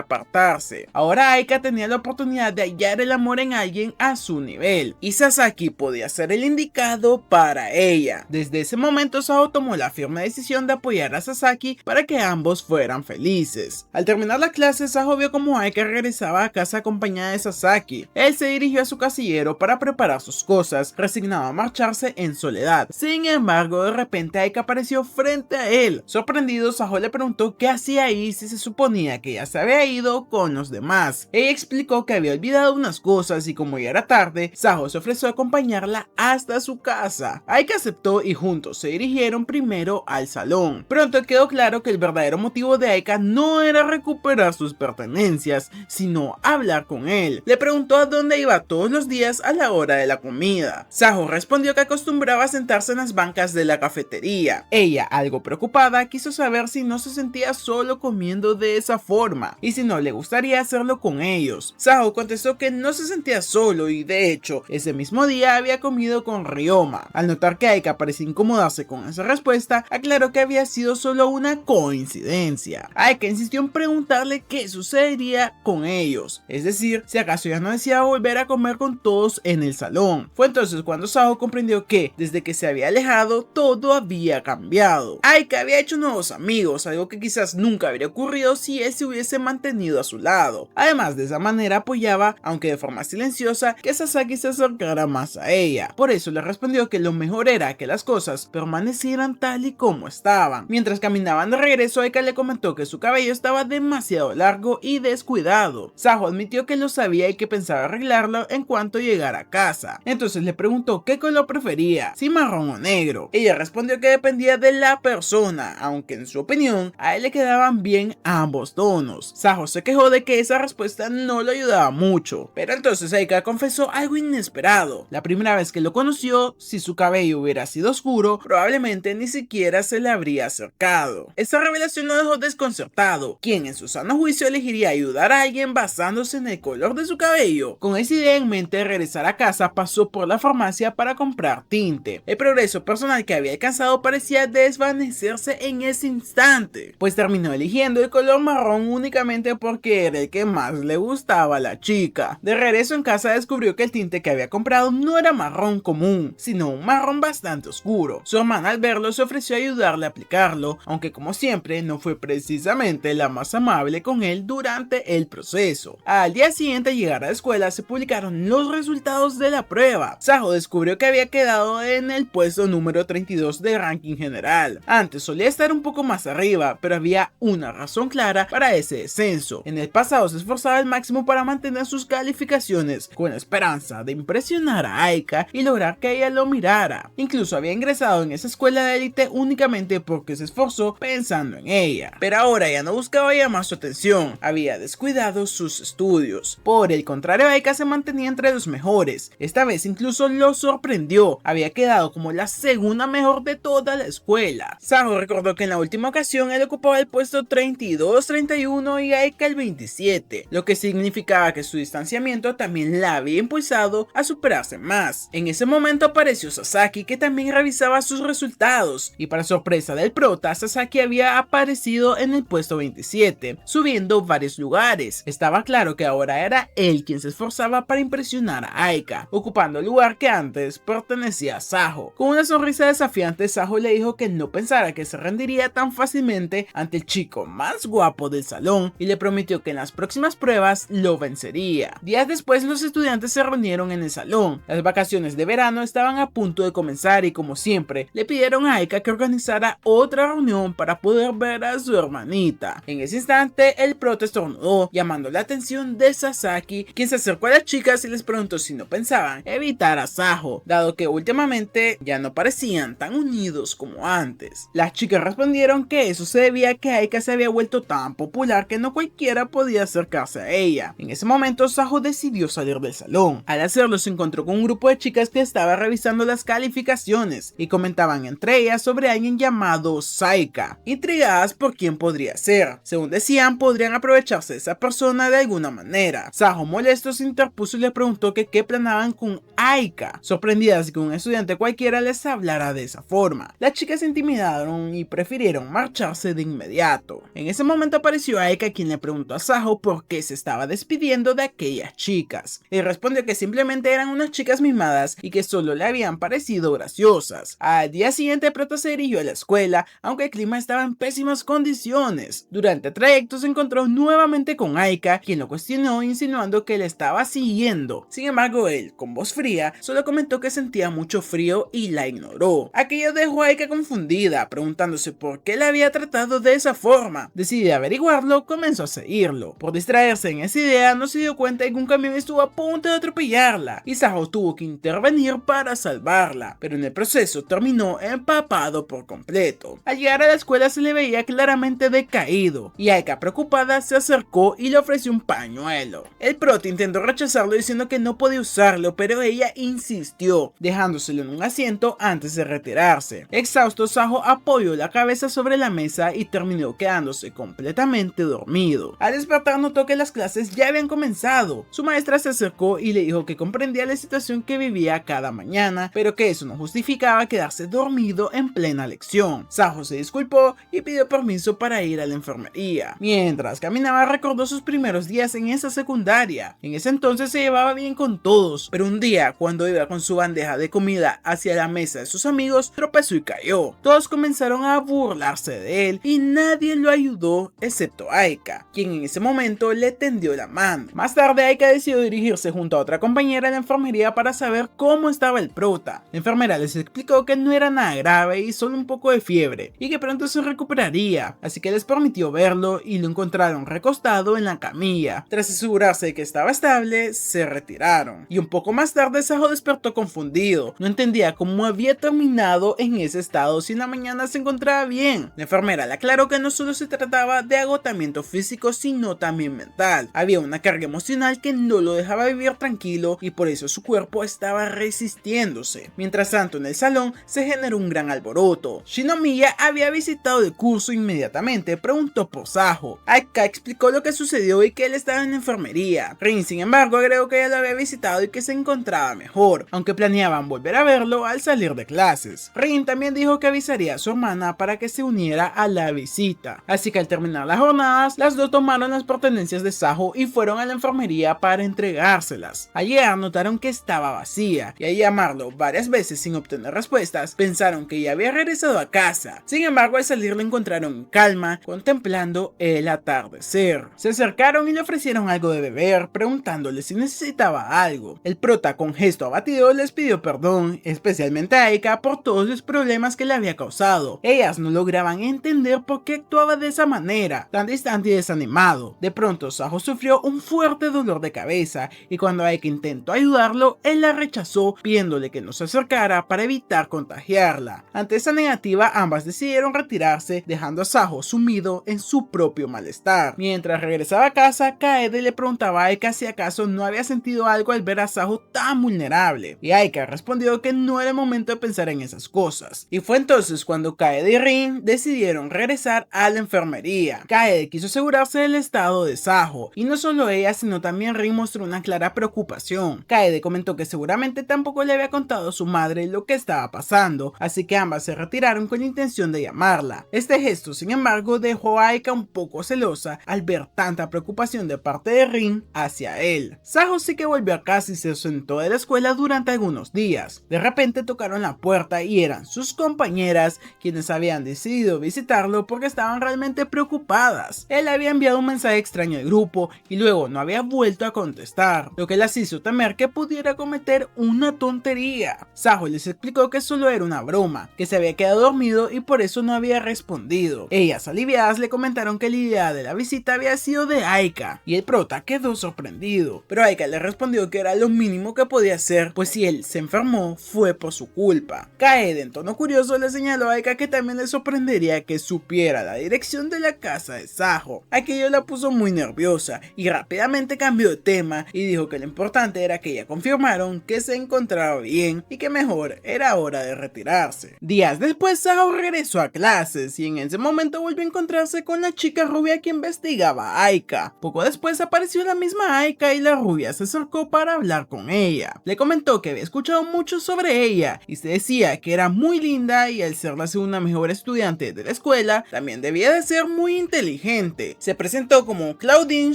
apartarse. Ahora Aika tenía la oportunidad de hallar el amor en alguien a su nivel, y Sasaki podía ser el indicado para ella. Desde ese momento, Saho tomó la firme decisión de apoyar a Sasaki para que ambos fueran felices. Al terminar la clase, Saho vio como Aika regresaba a casa acompañada de Sasaki. Él se dirigió a su casillero para preparar sus cosas, resignado a marcharse en soledad. Sin embargo, de repente Aika apareció frente a él. Sorprendido, Saho le preguntó qué hacía ahí si se suponía que ya se había ido con los demás. Ella explicó que había olvidado unas cosas y como ya era tarde, Saho se ofreció a acompañarla hasta su casa. Aika aceptó y juntos se dirigieron primero al salón. Pronto quedó claro que el verdadero motivo de Aika no era recuperar sus pertenencias, sino hablar con él. Le preguntó a dónde iba todos los días a la hora de la comida. Saho respondió que acostumbraba a sentarse en las bancas de la cafetería. Ella, algo preocupada, quiso saber si no se sentía solo comiendo de esa forma y si no le gustaría hacerlo con ellos. Saho contestó que no se sentía solo y de hecho ese mismo día había comido con Ryoma. Al notar que Aika parecía incomodarse con esa respuesta, aclaró que había sido solo una coincidencia. Aika insistió en preguntarle qué sucedería con ellos, es decir, si acaso ya no deseaba volver a comer con todos en el salón. Fue entonces cuando Saho comprendió que desde que se había alejado todo había cambiado. Aika había hecho nuevos amigos, algo que quizás nunca habría ocurrido si él se hubiese mantenido a su lado. Además, de esa manera apoyaba, aunque de forma silenciosa, que Sasaki se acercara más a ella. Por eso le respondió que lo mejor era que las cosas permanecieran tal y como estaban. Mientras caminaban de regreso, Aika le comentó que su cabello estaba demasiado largo y descuidado. Saho admitió que lo sabía y que pensaba arreglarlo en cuanto llegara a casa. Entonces le preguntó qué color prefería, si marrón o negro. Ella respondió que dependía de la persona, aunque en su opinión a él le quedaban bien ambos tonos. Saho se quejó de que esa respuesta no lo ayudaba mucho, pero entonces Aika confesó algo inesperado. La primera vez que lo conoció, si su cabello hubiera sido oscuro, probablemente ni siquiera se le habría acercado. Esta revelación lo dejó desconcertado. ¿Quién en su sano juicio elegiría ayudar a alguien basándose en el color de su cabello? Con esa idea en mente de regresar a casa, pasó por la farmacia para comprar tinte. El progreso personal que había alcanzado parecía desvanecerse en ese instante, pues terminó eligiendo el color marrón únicamente porque era el que más le gustaba a la chica. De regreso en casa descubrió que el tinte que había comprado no era marrón común, sino un marrón bastante oscuro. Su hermana al verlo se ofreció a ayudarle a aplicarlo, aunque como siempre no fue precisamente la más amable con él durante el proceso. Al día siguiente al llegar a la escuela se publicaron los resultados de la prueba. Saho descubrió que había quedado en el puesto número 32 de ranking general. Antes solía estar un poco más arriba, pero había una razón clara para ese descenso. En el pasado se esforzaba al máximo para mantener sus calificaciones, con la esperanza de impresionar a Aika y lograr que ella lo mirara. Incluso había ingresado en esa escuela de élite únicamente porque se esforzó pensando en ella. Pero ahora ya no buscaba llamar su atención, había descuidado sus estudios. Por el contrario, Aika se mantenía entre los mejores. Esta vez incluso lo sorprendió, había quedado como la segunda mejor de toda la escuela. Saho recordó que en la última ocasión él ocupaba el puesto 32, 31 y Aika el 27, lo que significaba que su distanciamiento también la había impulsado a superarse más. En ese momento apareció Sasaki, que también revisaba sus resultados, y para sorpresa del prota, Sasaki había aparecido en el puesto 27, subiendo varios lugares. Estaba claro que ahora era él quien se esforzaba para impresionar a Aika, ocupando el lugar que antes pertenecía a Saho. Con una sonrisa desafiante, Saho le dijo que no pensara que se rendiría tan fácilmente ante el chico más guapo del salón y le prometió que en las próximas pruebas lo vencería. Días después, los estudiantes se reunieron en el salón. Las vacaciones de verano estaban a punto de comenzar y, como siempre, le pidieron a Aika que organizara otra reunión para poder ver a su hermanita. En ese instante, el prota estornudó, llamando la atención de Sasaki, quien se acercó a las chicas y les preguntó preguntó si no pensaban evitar a Saho, dado que últimamente ya no parecían tan unidos como antes. Las chicas respondieron que eso se debía a que Aika se había vuelto tan popular que no cualquiera podía acercarse a ella. En ese momento Saho decidió salir del salón. Al hacerlo se encontró con un grupo de chicas que estaba revisando las calificaciones y comentaban entre ellas sobre alguien llamado Saika, intrigadas por quién podría ser. Según decían, podrían aprovecharse de esa persona de alguna manera. Saho molesto se interpuso y le preguntó que qué planeaban con Aika, sorprendidas que un estudiante cualquiera les hablara de esa forma. Las chicas se intimidaron y prefirieron marcharse de inmediato. En ese momento apareció Aika, quien le preguntó a Saho por qué se estaba despidiendo de aquellas chicas. Él respondió que simplemente eran unas chicas mimadas y que solo le habían parecido graciosas. Al día siguiente Prota se dirigió a la escuela, aunque el clima estaba en pésimas condiciones. Durante el trayecto se encontró nuevamente con Aika, quien lo cuestionó insinuando que le estaba siguiendo. Sin embargo, él, con voz fría, solo comentó que sentía mucho frío y la ignoró. Aquello dejó a Aika confundida, preguntándose por qué la había tratado de esa forma. Decidida averiguarlo, comenzó a seguirlo. Por distraerse en esa idea, no se dio cuenta de que un camión estuvo a punto de atropellarla, y Saho tuvo que intervenir para salvarla, pero en el proceso terminó empapado por completo. Al llegar a la escuela se le veía claramente decaído, y Aika, preocupada, se acercó y le ofreció un pañuelo. El prota intentó rechazarlo diciendo que no podía usarlo, pero ella insistió, dejándoselo en un asiento antes de retirarse. Exhausto, Saho apoyó la cabeza sobre la mesa y terminó quedándose completamente dormido. Al despertar notó que las clases ya habían comenzado. Su maestra se acercó y le dijo que comprendía la situación que vivía cada mañana, pero que eso no justificaba quedarse dormido en plena lección. Saho se disculpó y pidió permiso para ir a la enfermería. Mientras caminaba recordó sus primeros días en esa secundaria. En ese entonces se llevaba bien con todos, pero un día cuando iba con su bandeja de comida hacia la mesa de sus amigos, tropezó y cayó. Todos comenzaron a burlarse de él y nadie lo ayudó excepto Aika, quien en ese momento le tendió la mano. Más tarde Aika decidió dirigirse junto a otra compañera a la enfermería para saber cómo estaba el prota. La enfermera les explicó que no era nada grave y solo un poco de fiebre, y que pronto se recuperaría, así que les permitió verlo y lo encontraron recostado en la camilla. Tras asegurarse de que estaba estable, se retiraron. Y un poco más tarde Saho despertó confundido. No entendía cómo había terminado en ese estado si en la mañana se encontraba bien. La enfermera le aclaró que no solo se trataba de agotamiento físico, sino también mental. Había una carga emocional que no lo dejaba vivir tranquilo y por eso su cuerpo estaba resistiéndose. Mientras tanto, en el salón se generó un gran alboroto. Shinomiya había visitado el curso inmediatamente, preguntó por Saho. Aika explicó lo que sucedió y que él estaba en la enfermería. Rin, sin embargo, agregó que ella lo había visitado y que se encontraba mejor, aunque planeaban volver a verlo al salir de clases. Rin también dijo que avisaría a su hermana para que se uniera a la visita. Así que al terminar las jornadas, las dos tomaron las pertenencias de Saho y fueron a la enfermería para entregárselas. Al llegar notaron que estaba vacía, y al llamarlo varias veces sin obtener respuestas, pensaron que ya había regresado a casa. Sin embargo, al salir lo encontraron en calma, contemplando el atardecer. Se acercaron y le ofrecieron algo de beber, preguntándole si necesitaba algo. El prota, con gesto abatido, les pidió perdón, especialmente a Aika, por todos los problemas que le había causado. Ellas no lograban entender por qué actuaba de esa manera, tan distante y desanimado. De pronto, Saho sufrió un fuerte dolor de cabeza, y cuando Aika intentó ayudarlo, él la rechazó, pidiéndole que no se acercara para evitar contagiarla. Ante esa negativa, ambas decidieron retirarse, dejando a Saho sumido en su propio malestar. Mientras regresaba a casa, Kaede le preguntaba a Aika si acaso no había sentido algo al ver a Saho tan vulnerable, y Aika respondió que no era el momento de pensar en esas cosas. Y fue entonces cuando Kaede y Rin decidieron regresar a la enfermería. Kaede quiso asegurarse del estado de Saho, y no solo ella sino también Rin mostró una clara preocupación. Kaede comentó que seguramente tampoco le había contado a su madre lo que estaba pasando, así que ambas se retiraron con la intención de llamarla. Este gesto, sin embargo, dejó a Aika un poco celosa al ver tanta preocupación de parte de Rin hacia él. Saho sí que volvió a casa y se ausentó de la escuela durante algunos días. De repente tocaron la puerta y eran sus compañeras quienes habían decidido visitarlo porque estaban realmente preocupadas. Él había enviado un mensaje extraño al grupo y luego no había vuelto a contestar, lo que las hizo temer que pudiera cometer una tontería. Saho les explicó que solo era una broma, que se había quedado dormido y por eso no había respondido. Ellas, aliviadas, le comentaron que la idea de la visita había sido de Aika, y el prota quedó sorprendido, pero Aika le respondió respondió que era lo mínimo que podía hacer, pues si él se enfermó fue por su culpa. Kaede, en tono curioso, le señaló a Aika que también le sorprendería que supiera la dirección de la casa de Sajo. Aquello la puso muy nerviosa y rápidamente cambió de tema y dijo que lo importante era que ella confirmaron que se encontraba bien y que mejor era hora de retirarse. Días después, Sajo regresó a clases y en ese momento volvió a encontrarse con la chica rubia que investigaba a Aika. Poco después apareció la misma Aika y la rubia se acercó para hablar con ella. Le comentó que había escuchado mucho sobre ella y se decía que era muy linda y al ser la segunda mejor estudiante de la escuela, también debía de ser muy inteligente. Se presentó como Claudine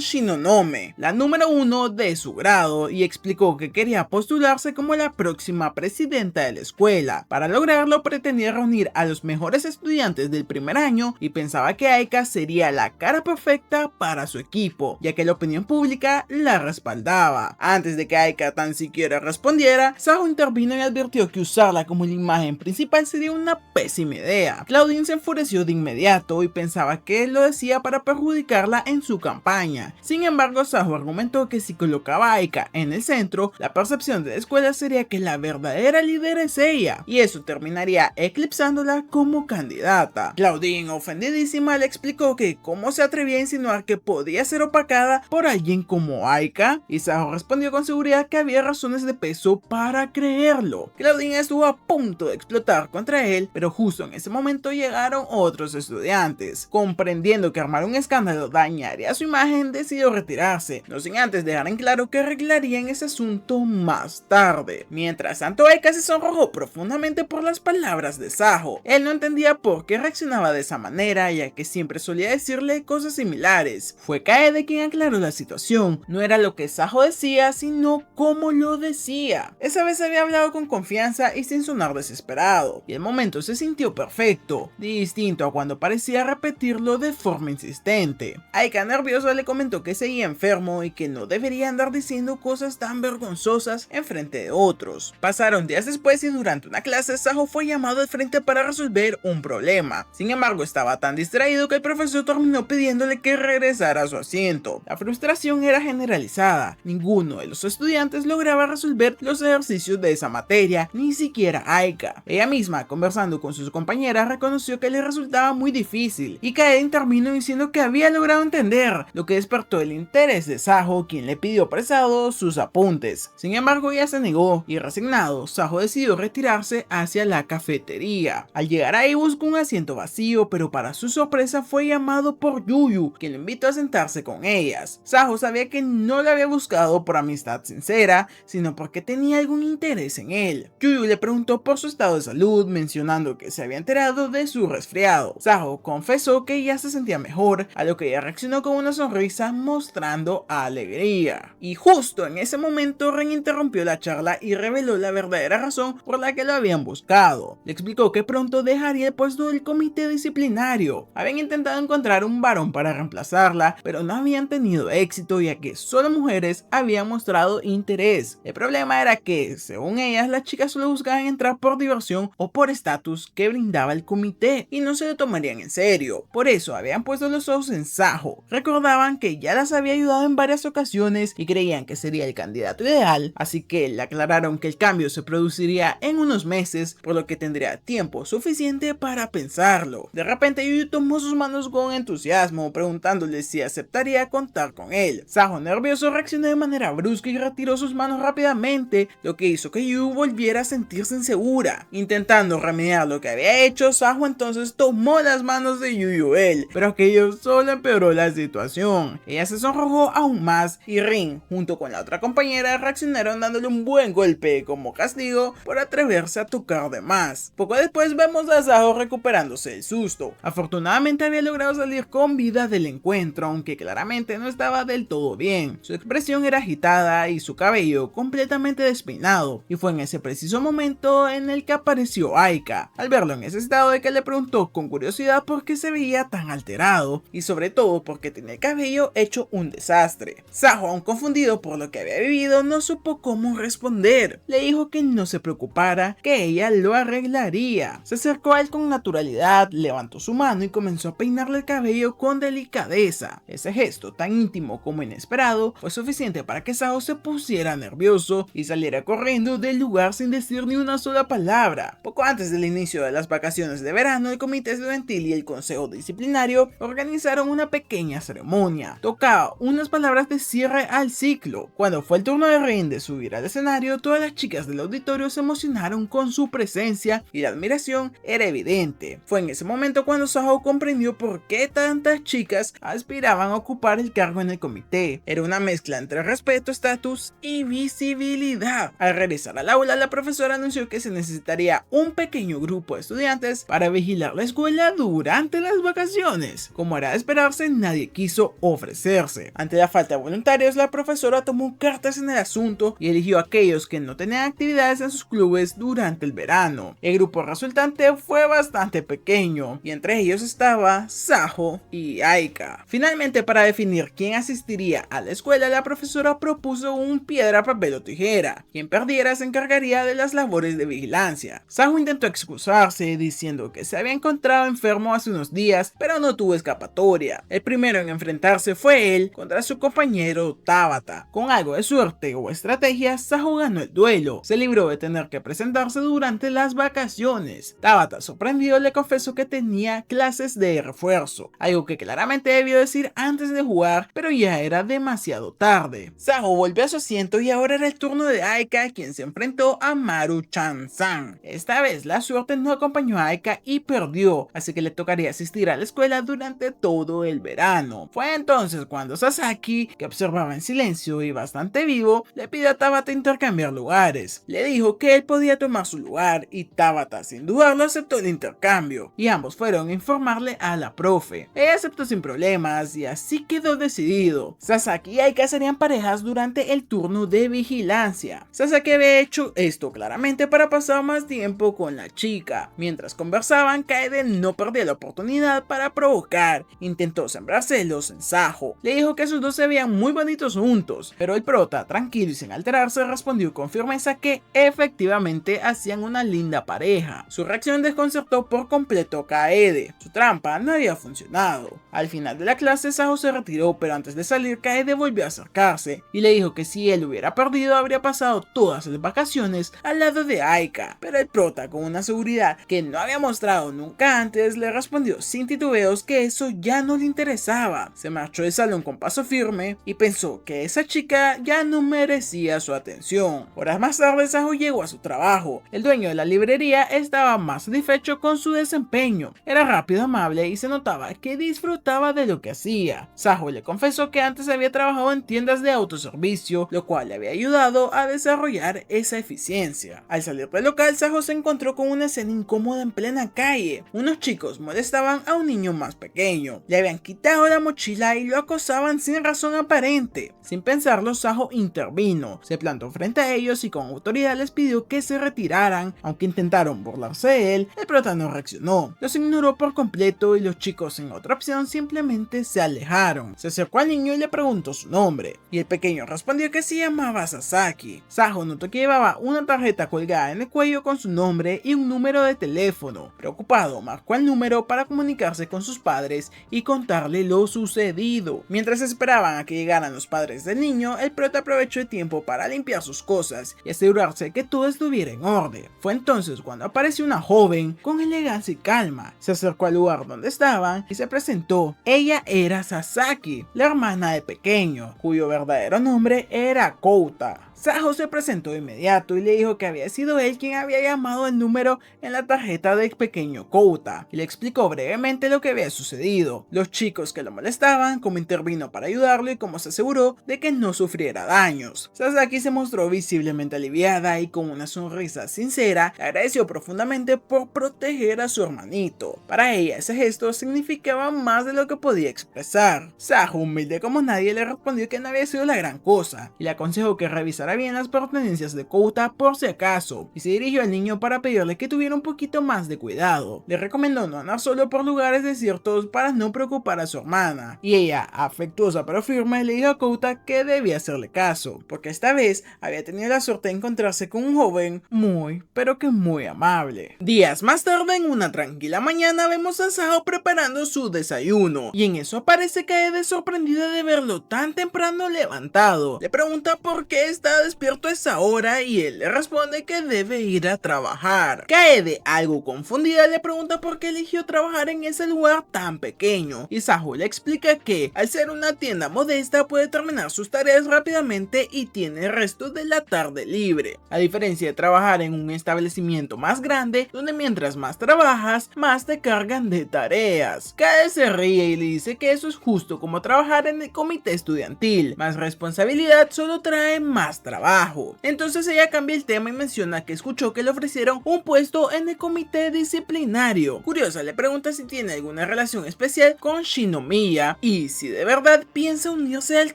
Shinonome, la número 1 de su grado, y explicó que quería postularse como la próxima presidenta de la escuela. Para lograrlo pretendía reunir a los mejores estudiantes del primer año y pensaba que Aika sería la cara perfecta para su equipo, ya que la opinión pública la respaldaba. Antes de que Aika tan siquiera respondiera, Sajo intervino y advirtió que usarla como la imagen principal sería una pésima idea. Claudine se enfureció de inmediato y pensaba que él lo decía para perjudicarla en su campaña. Sin embargo, Sajo argumentó que si colocaba a Aika en el centro, la percepción de la escuela sería que la verdadera líder es ella, y eso terminaría eclipsándola como candidata. Claudine, ofendidísima, le explicó que cómo se atrevía a insinuar que podía ser opacada por alguien como Aika, y Sajo respondió con seguridad que había razones de peso para creerlo. Claudine estuvo a punto de explotar contra él, pero justo en ese momento llegaron otros estudiantes. Comprendiendo que armar un escándalo dañaría su imagen, decidió retirarse, no sin antes dejar en claro que arreglarían ese asunto más tarde. Mientras tanto, Aika se sonrojó profundamente por las palabras de Sajo. Él no entendía por qué reaccionaba de esa manera, ya que siempre solía decirle cosas similares. Fue Kaede quien aclaró la situación. No era lo que Sajo decía, sino cómo lo decía. Esa vez había hablado con confianza y sin sonar desesperado, y el momento se sintió perfecto, distinto a cuando parecía repetirlo de forma insistente. Aika, nerviosa, le comentó que seguía enfermo y que no debería andar diciendo cosas tan vergonzosas en frente de otros. Pasaron días después y durante una clase Sajo fue llamado al frente para resolver un problema. Sin embargo, estaba tan distraído que el profesor terminó pidiéndole que regresara a su asiento. La frustración era generalizada. Ninguno de los estudiantes lograba resolver los ejercicios de esa materia, ni siquiera Aika. Ella misma, conversando con sus compañeras, reconoció que le resultaba muy difícil, y Kaede intervino diciendo que había logrado entender, lo que despertó el interés de Sajo, quien le pidió prestado sus apuntes. Sin embargo, ella se negó, y resignado, Sajo decidió retirarse hacia la cafetería. Al llegar ahí buscó un asiento vacío, pero para su sorpresa fue llamado por Yuyu, quien lo invitó a sentarse con ellas. Sajo sabía que no le había buscado por amistad sincera, sino porque tenía algún interés en él. Yuyu le preguntó por su estado de salud, mencionando que se había enterado de su resfriado. Sajo confesó que ya se sentía mejor, a lo que ella reaccionó con una sonrisa mostrando alegría. Y justo en ese momento Ren interrumpió la charla y reveló la verdadera razón por la que lo habían buscado. Le explicó que pronto dejaría el puesto del comité disciplinario. Habían intentado encontrar un varón para reemplazarla, pero no habían tenido éxito, ya que solo mujeres habían mostrado interés. El problema era que, según ellas, las chicas solo buscaban entrar por diversión o por estatus que brindaba el comité y no se lo tomarían en serio. Por eso habían puesto los ojos en Sajo. Recordaban que ya las había ayudado en varias ocasiones y creían que sería el candidato ideal, así que le aclararon que el cambio se produciría en unos meses, por lo que tendría tiempo suficiente para pensarlo. De repente Yuyu tomó sus manos con entusiasmo, preguntándole si aceptaría contar con él. Sajo, nervioso, reaccionó de manera brusca y retiró sus manos rápidamente, lo que hizo que Yuyu volviera a sentirse insegura. Intentando remediar lo que había hecho, Sajo entonces tomó las manos de Yuyuel, pero aquello solo empeoró la situación. Ella se sonrojó aún más y Rin, junto con la otra compañera, reaccionaron dándole un buen golpe como castigo por atreverse a tocar de más. Poco después vemos a Sajo recuperándose del susto. Afortunadamente había logrado salir con vida del encuentro, aunque claramente no estaba del todo bien. Su expresión era agitada y su cabello completamente despeinado, y fue en ese preciso momento en el que apareció Aika. Al verlo en ese estado de que le preguntó con curiosidad por qué se veía tan alterado, y sobre todo porque tenía el cabello hecho un desastre. Sajo, aún confundido por lo que había vivido, no supo cómo responder. Le dijo que no se preocupara, que ella lo arreglaría. Se acercó a él con naturalidad, levantó su mano y comenzó a peinarle el cabello con delicadeza. Ese gesto, tan íntimo como inesperado, fue suficiente para que Saho se pusiera nervioso y saliera corriendo del lugar sin decir ni una sola palabra. Poco antes del inicio de las vacaciones de verano, el comité estudiantil y el consejo disciplinario organizaron una pequeña ceremonia. Tocaba unas palabras de cierre al ciclo. Cuando fue el turno de Rin de subir al escenario, todas las chicas del auditorio se emocionaron con su presencia y la admiración era evidente. Fue en ese momento cuando Saho comprendió por qué tantas chicas aspiraban a ocupar el cargo en el comité. Era una mezcla entre respeto, estatus y visibilidad. Al regresar al aula, la profesora anunció que se necesitaría un pequeño grupo de estudiantes para vigilar la escuela durante las vacaciones. Como era de esperarse, nadie quiso ofrecerse. Ante la falta de voluntarios, la profesora tomó cartas en el asunto y eligió a aquellos que no tenían actividades en sus clubes durante el verano. El grupo resultante fue bastante pequeño y entre ellos estaba Saho y Aika. Finalmente, para definir quién asistiría a la escuela, la profesora propuso un piedra, papel o tijera. Quien perdiera se encargaría de las labores de vigilancia. Saho intentó excusarse diciendo que se había encontrado enfermo hace unos días, pero no tuvo escapatoria. El primero en enfrentarse fue él contra su compañero Tabata. Con algo de suerte o estrategia, Saho ganó el duelo. Se libró de tener que presentarse durante las vacaciones. Tabata, sorprendido, le confesó que tenía clases de refuerzo, algo que claramente debió decir antes de jugar, pero ya era demasiado tarde. Saho volvió a su asiento y ahora era el turno de Aika, quien se enfrentó a Maru-chan-san. Esta vez la suerte no acompañó a Aika y perdió, así que le tocaría asistir a la escuela durante todo el verano. Fue entonces cuando Sasaki, que observaba en silencio y bastante vivo, le pidió a Tabata intercambiar lugares. Le dijo que él podía tomar su lugar y Tabata sin dudarlo aceptó el intercambio, y ambos fueron a informarle a la profe. Ella aceptó sin problemas y así quedó decidido. Sasaki y Aika serían parejas durante el turno de vigilancia. Sasaki había hecho esto claramente para pasar más tiempo con la chica. Mientras conversaban, Kaede no perdía la oportunidad para provocar. Intentó sembrar celos en Saho. Le dijo que sus dos se veían muy bonitos juntos, pero el prota, tranquilo y sin alterarse, respondió con firmeza que efectivamente hacían una linda pareja. Su reacción desconcertó por completo a Kaede. Su trampa no había funcionado. Al final de la clase, Saho se retiró, pero antes de salir, Kaede volvió a acercarse y le dijo que si él hubiera perdido, habría pasado todas las vacaciones al lado de Aika. Pero el prota, con una seguridad que no había mostrado nunca antes, le respondió sin titubeos que eso ya no le interesaba. Se marchó del salón con paso firme y pensó que esa chica ya no merecía su atención. Horas más tarde, Saho llegó a su trabajo. El dueño de la librería estaba más satisfecho con su desempeño. Era rápido, amable y se notaba que disfrutaba de lo que hacía. Saho le confesó que antes había trabajado en tiendas de autoservicio, lo cual le había ayudado a desarrollar esa eficiencia. Al salir del local, Saho se encontró con una escena incómoda en plena calle. Unos chicos molestaban a un niño más pequeño. Le habían quitado la mochila y lo acosaban sin razón aparente. Sin pensarlo, Saho intervino. Se plantó frente a ellos y con autoridad les pidió que se retiraran. Aunque intentaron burlarse de él, el prota no reaccionó. Los ignoró por completo y los chicos, sin otra opción, simplemente se alejaron. Se acercó al niño y le preguntó su nombre, y el pequeño respondió que se llamaba Sasaki. Saho notó que llevaba una tarjeta colgada en el cuello con su nombre y un número de teléfono. Preocupado, marcó el número para comunicarse con sus padres y contarle lo sucedido. Mientras esperaban a que llegaran los padres del niño, el prota aprovechó el tiempo para limpiar sus cosas y asegurarse que todo estuviera en orden. Fue entonces cuando apareció una joven con elegancia y calma. Se acercó al lugar donde estaban y se presentó. Ella era Sasaki, la hermana de pequeño, cuyo verdadero nombre era Kouta. Saho se presentó de inmediato y le dijo que había sido él quien había llamado el número en la tarjeta del pequeño Kouta, y le explicó brevemente lo que había sucedido, los chicos que lo molestaban, cómo intervino para ayudarlo y cómo se aseguró de que no sufriera daños. Sasaki se mostró visiblemente aliviada y con una sonrisa sincera agradeció profundamente por proteger a su hermanito. Para ella ese gesto significaba más de lo que podía expresar. Saho, humilde como nadie, le respondió que no había sido la gran cosa y le aconsejó que revisara revisara bien las pertenencias de Kouta por si acaso, y se dirigió al niño para pedirle que tuviera un poquito más de cuidado. Le recomendó no andar solo por lugares desiertos para no preocupar a su hermana, y ella, afectuosa pero firme, le dijo a Kouta que debía hacerle caso, porque esta vez había tenido la suerte de encontrarse con un joven muy, pero que muy amable. Días más tarde, en una tranquila mañana, vemos a Saho preparando su desayuno, y en eso aparece Kaede sorprendida de verlo tan temprano levantado. Le pregunta por qué está despierto a esa hora y él le responde que debe ir a trabajar. Kaede, algo confundida, le pregunta por qué eligió trabajar en ese lugar tan pequeño, y Saho le explica que al ser una tienda modesta puede terminar sus tareas rápidamente y tiene el resto de la tarde libre, a diferencia de trabajar en un establecimiento más grande donde mientras más trabajas más te cargan de tareas. Kaede se ríe y le dice que eso es justo como trabajar en el comité estudiantil, más responsabilidad solo trae más trabajo. Entonces ella cambia el tema y menciona que escuchó que le ofrecieron un puesto en el comité disciplinario. Curiosa, le pregunta si tiene alguna relación especial con Shinomiya y si de verdad piensa unirse al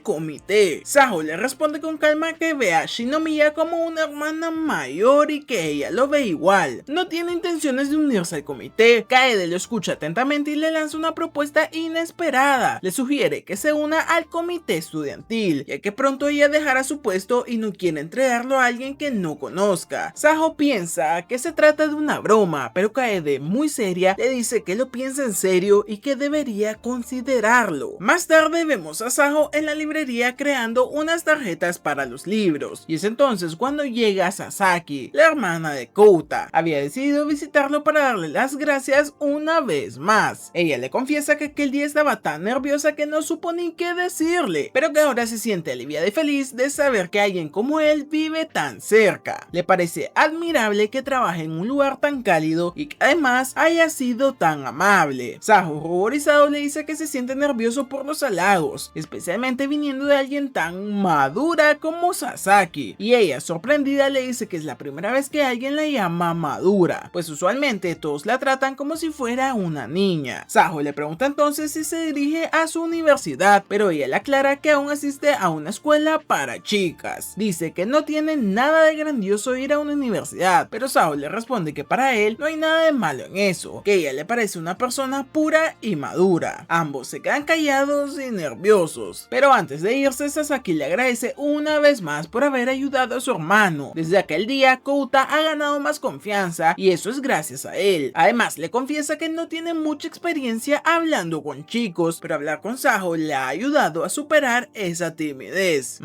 comité. Saho le responde con calma que ve a Shinomiya como una hermana mayor y que ella lo ve igual. No tiene intenciones de unirse al comité. Kaede lo escucha atentamente y le lanza una propuesta inesperada. Le sugiere que se una al comité estudiantil, ya que pronto ella dejará su puesto y no quiere entregarlo a alguien que no conozca. Saho piensa que se trata de una broma, pero Kaede, muy seria, le dice que lo piensa en serio y que debería considerarlo. Más tarde vemos a Saho en la librería creando unas tarjetas para los libros, y es entonces cuando llega Sasaki, la hermana de Kouta. Había decidido visitarlo para darle las gracias una vez más. Ella le confiesa que aquel día estaba tan nerviosa que no supo ni qué decirle, pero que ahora se siente aliviada y feliz de saber que alguien como él vive tan cerca. Le parece admirable que trabaje en un lugar tan cálido y que además haya sido tan amable. Saho, ruborizado, le dice que se siente nervioso por los halagos, especialmente viniendo de alguien tan madura como Sasaki, y ella, sorprendida, le dice que es la primera vez que alguien la llama madura, pues usualmente todos la tratan como si fuera una niña. Saho le pregunta entonces si se dirige a su universidad, pero ella le aclara que aún asiste a una escuela para chicas. Dice que no tiene nada de grandioso ir a una universidad, pero Saho le responde que para él no hay nada de malo en eso, que ella le parece una persona pura y madura. Ambos se quedan callados y nerviosos, pero antes de irse, Sasaki le agradece una vez más por haber ayudado a su hermano. Desde aquel día, Kouta ha ganado más confianza y eso es gracias a él. Además, le confiesa que no tiene mucha experiencia hablando con chicos, pero hablar con Saho le ha ayudado a superar esa timidez.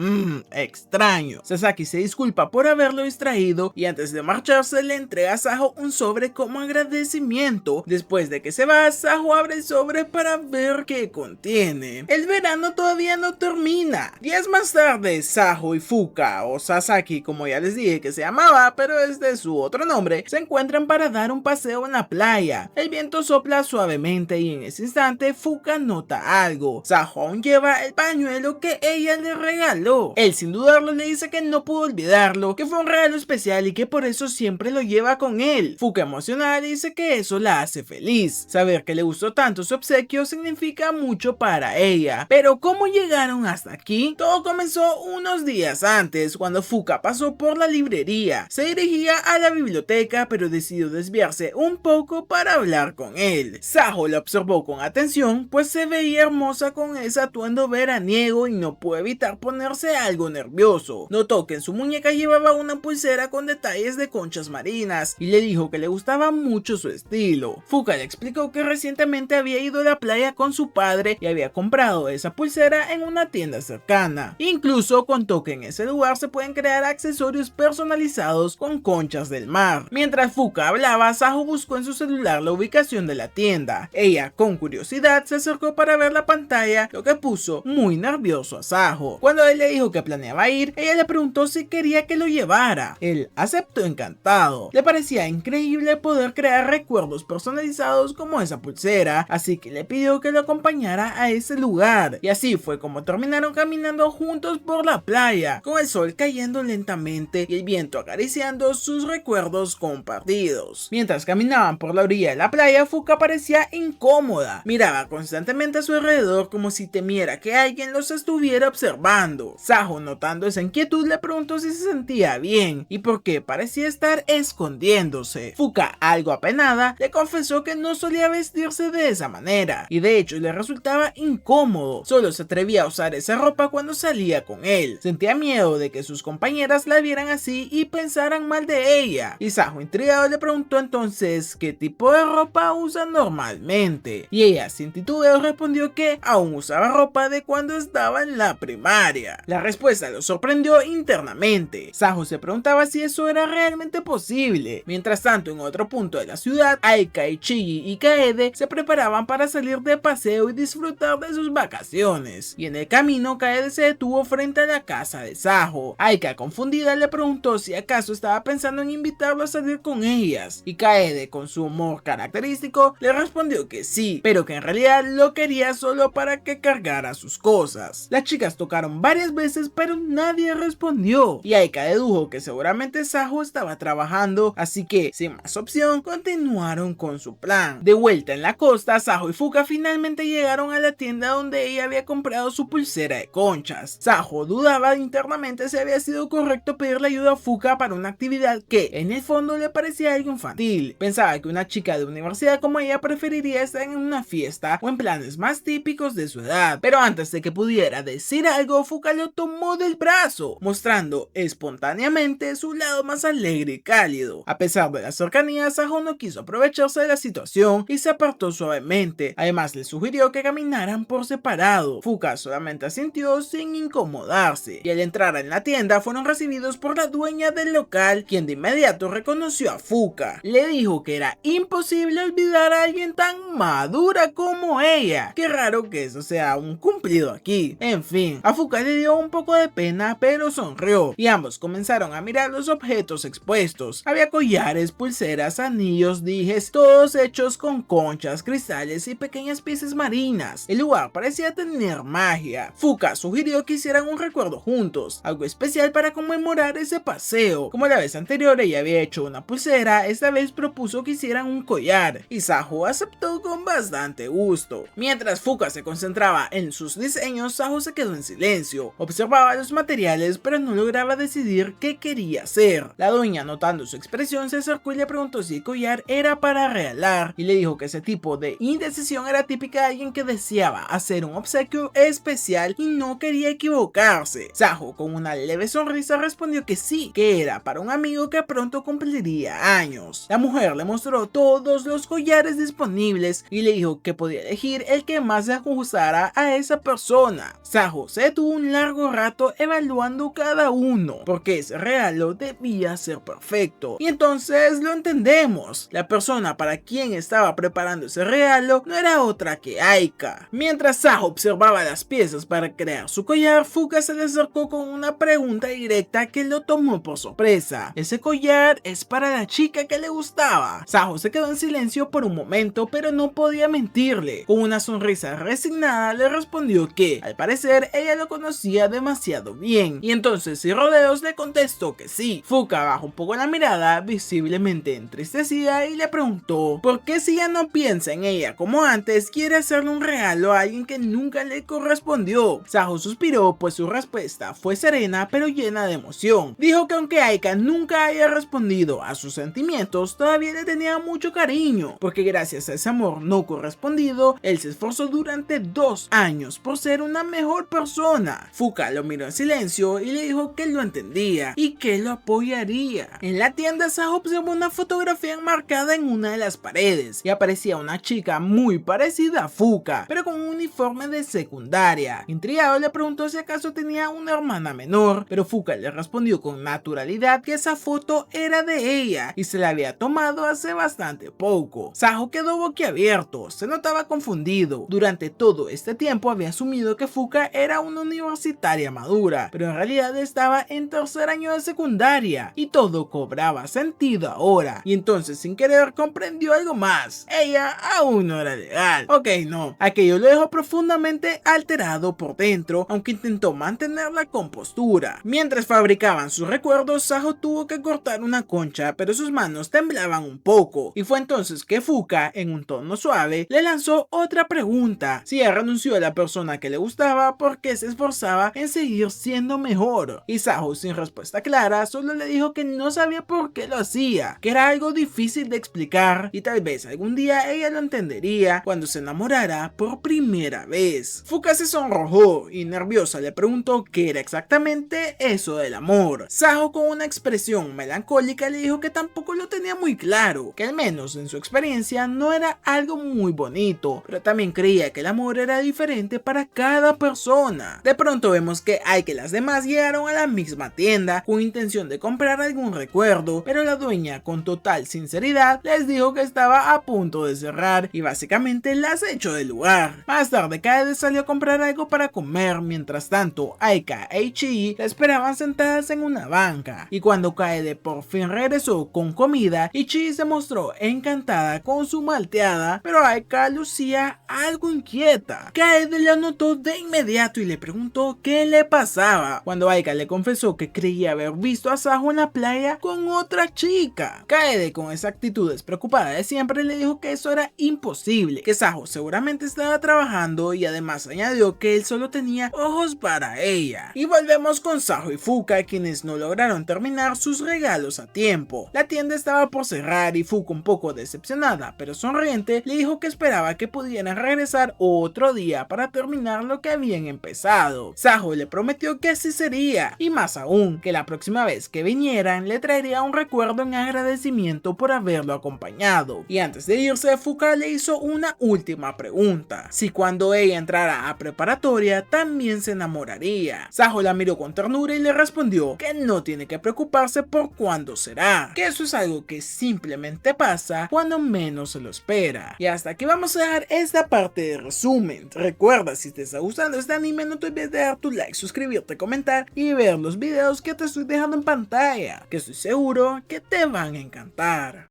Extraño. Sasaki se disculpa por haberlo distraído y antes de marcharse le entrega a Saho un sobre como agradecimiento. Después de que se va, Saho abre el sobre para ver qué contiene. El verano todavía no termina. Días más tarde, Saho y Fuka, o Sasaki como ya les dije que se llamaba, pero es de su otro nombre, se encuentran para dar un paseo en la playa. El viento sopla suavemente y en ese instante Fuka nota algo. Saho aún lleva el pañuelo que ella le regaló. Él sin dudarlo le dice que no pudo olvidarlo, que fue un regalo especial y que por eso siempre lo lleva con él. Fuka, emocionada, le dice que eso la hace feliz. Saber que le gustó tanto su obsequio significa mucho para ella. Pero ¿cómo llegaron hasta aquí? Todo comenzó unos días antes, cuando Fuka pasó por la librería. Se dirigía a la biblioteca, pero decidió desviarse un poco para hablar con él. Saho la observó con atención, pues se veía hermosa con ese atuendo veraniego y no pudo evitar ponerse algo nervioso. Notó que en su muñeca llevaba una pulsera con detalles de conchas marinas y le dijo que le gustaba mucho su estilo. Fuka le explicó que recientemente había ido a la playa con su padre y había comprado esa pulsera en una tienda cercana. Incluso contó que en ese lugar se pueden crear accesorios personalizados con conchas del mar. Mientras Fuka hablaba, Saho buscó en su celular la ubicación de la tienda. Ella, con curiosidad, se acercó para ver la pantalla, lo que puso muy nervioso a Saho. Cuando él le dijo que planeaba ir, ella le preguntó si quería que lo llevara. Él aceptó encantado. Le parecía increíble poder crear recuerdos personalizados como esa pulsera, así que le pidió que lo acompañara a ese lugar. Y así fue como terminaron caminando juntos por la playa, con el sol cayendo lentamente y el viento acariciando sus recuerdos compartidos. Mientras caminaban por la orilla de la playa, Fuka parecía incómoda. Miraba constantemente a su alrededor como si temiera que alguien los estuviera observando. Saho, notando esa inquietud le preguntó si se sentía bien y por qué parecía estar escondiéndose. Fuka, algo apenada, le confesó que no solía vestirse de esa manera y de hecho le resultaba incómodo. Solo se atrevía a usar esa ropa cuando salía con él. Sentía miedo de que sus compañeras la vieran así y pensaran mal de ella. Y Sajo, intrigado, le preguntó entonces qué tipo de ropa usa normalmente. Y ella, sin titubeo, respondió que aún usaba ropa de cuando estaba en la primaria. La respuesta lo sorprendió internamente. Sajo se preguntaba si eso era realmente posible. Mientras tanto, en otro punto de la ciudad, Aika, Ichigi y Kaede se preparaban para salir de paseo y disfrutar de sus vacaciones. Y en el camino, Kaede se detuvo frente a la casa de Sajo. Aika, confundida, le preguntó si acaso estaba pensando en invitarlo a salir con ellas. Y Kaede, con su humor característico, le respondió que sí, pero que en realidad lo quería solo para que cargara sus cosas. Las chicas tocaron varias veces, pero nadie respondió. Y Aika dedujo que seguramente Sajo estaba trabajando, así que, sin más opción, continuaron con su plan. De vuelta en la costa, Sajo y Fuka finalmente llegaron a la tienda donde ella había comprado su pulsera de conchas. Sajo dudaba internamente si había sido correcto pedirle ayuda a Fuka para una actividad que, en el fondo, le parecía algo infantil. Pensaba que una chica de universidad como ella preferiría estar en una fiesta o en planes más típicos de su edad. Pero antes de que pudiera decir algo, Fuka lo tomó del brazo, mostrando espontáneamente su lado más alegre y cálido. A pesar de la cercanía, Sajo no quiso aprovecharse de la situación y se apartó suavemente. Además, le sugirió que caminaran por separado. Fuka solamente asintió sin incomodarse, y al entrar en la tienda fueron recibidos por la dueña del local, quien de inmediato reconoció a Fuka. Le dijo que era imposible olvidar a alguien tan madura como ella. Qué raro que eso sea un cumplido aquí. En fin, a Fuka le dio un poco de pena, pero sonrió, y ambos comenzaron a mirar los objetos expuestos. Había collares, pulseras, anillos, dijes, todos hechos con conchas, cristales y pequeñas piezas marinas. El lugar parecía tener magia. Fuka sugirió que hicieran un recuerdo juntos, algo especial para conmemorar ese paseo. Como la vez anterior ella había hecho una pulsera, esta vez propuso que hicieran un collar, y Sajo aceptó con bastante gusto. Mientras Fuka se concentraba en sus diseños, Sajo se quedó en silencio. Observaba los materiales, pero no lograba decidir qué quería hacer. La dueña, notando su expresión, se acercó y le preguntó si el collar era para regalar, y le dijo que ese tipo de indecisión era típica de alguien que deseaba hacer un obsequio especial y no quería equivocarse. Sajo, con una leve sonrisa, respondió que sí, que era para un amigo que pronto cumpliría años. La mujer le mostró todos los collares disponibles y le dijo que podía elegir el que más se ajustara a esa persona. Sajo se detuvo un largo rato evaluando cada uno, porque ese regalo debía ser perfecto. Y entonces lo entendemos. La persona para quien estaba preparando ese regalo no era otra que Aika. Mientras Sajo observaba las piezas para crear su collar, Fuka se le acercó con una pregunta directa que lo tomó por sorpresa. ¿Ese collar es para la chica que le gustaba? Sajo se quedó en silencio por un momento, pero no podía mentirle. Con una sonrisa resignada le respondió que, al parecer, ella lo conocía demasiado bien, y entonces sin rodeos le contestó que sí. Fuka bajó un poco la mirada, visiblemente entristecida, y le preguntó por qué, si ya no piensa en ella como antes, quiere hacerle un regalo a alguien que nunca le correspondió. Sajo suspiró, pues su respuesta fue serena pero llena de emoción. Dijo que aunque Aika nunca haya respondido a sus sentimientos, todavía le tenía mucho cariño, porque gracias a ese amor no correspondido, él se esforzó durante 2 años por ser una mejor persona. Fuka lo miró en silencio y le dijo que lo entendía y que lo apoyaría. En la tienda, Sajo observó una fotografía enmarcada en una de las paredes y aparecía una chica muy parecida a Fuka, pero con un uniforme de secundaria. Intrigado, le preguntó si acaso tenía una hermana menor, pero Fuka le respondió con naturalidad que esa foto era de ella y se la había tomado hace bastante poco. Sajo quedó boquiabierto, se notaba confundido. Durante todo este tiempo había asumido que Fuka era una universitaria madura, pero en realidad estaba en 3er año de secundaria y todo cobraba sentido ahora. Y entonces, sin querer, comprendió algo más: ella aún no era legal. Ok, no, aquello lo dejó profundamente alterado por dentro, aunque intentó mantener la compostura. Mientras fabricaban sus recuerdos, Sajo tuvo que cortar una concha, pero sus manos temblaban un poco, y fue entonces que Fuka, en un tono suave, le lanzó otra pregunta: si ella renunció a la persona que le gustaba, ¿por qué se esforzaba en seguir siendo mejor. Y Saho, sin respuesta clara, solo le dijo que no sabía por qué lo hacía, que era algo difícil de explicar y tal vez algún día ella lo entendería cuando se enamorara por primera vez. Fuka se sonrojó y nerviosa le preguntó qué era exactamente eso del amor. Saho, con una expresión melancólica, le dijo que tampoco lo tenía muy claro, que al menos en su experiencia no era algo muy bonito, pero también creía que el amor era diferente para cada persona. De pronto vemos que Aika y las demás llegaron a la misma tienda con intención de comprar algún recuerdo, pero la dueña, con total sinceridad, les dijo que estaba a punto de cerrar y básicamente las echó del lugar. Más tarde, Kaede salió a comprar algo para comer, mientras tanto Aika e Ichii la esperaban sentadas en una banca, y cuando Kaede por fin regresó con comida, Ichii se mostró encantada con su malteada, pero Aika lucía algo inquieta. Kaede la notó de inmediato y le preguntó qué le pasaba, cuando Aika le confesó que creía haber visto a Saho en la playa con otra chica. Kaede, con esa actitud despreocupada de siempre, le dijo que eso era imposible, que Saho seguramente estaba trabajando, y además añadió que él solo tenía ojos para ella. Y volvemos con Saho y Fuka, quienes no lograron terminar sus regalos a tiempo. La tienda estaba por cerrar y Fuka, un poco decepcionada pero sonriente, le dijo que esperaba que pudieran regresar otro día para terminar lo que habían empezado. Saho le prometió que así sería, y más aún, que la próxima vez que vinieran le traería un recuerdo en agradecimiento por haberlo acompañado. Y antes de irse, Fuka le hizo una última pregunta: si cuando ella entrara a preparatoria también se enamoraría. Saho la miró con ternura y le respondió que no tiene que preocuparse por cuándo será, que eso es algo que simplemente pasa cuando menos se lo espera. Y hasta aquí vamos a dejar esta parte de resumen. Recuerda, si te está gustando este anime, no te olvides de dar tu like, suscribirte, comentar y ver los videos que te estoy dejando en pantalla, que estoy seguro que te van a encantar.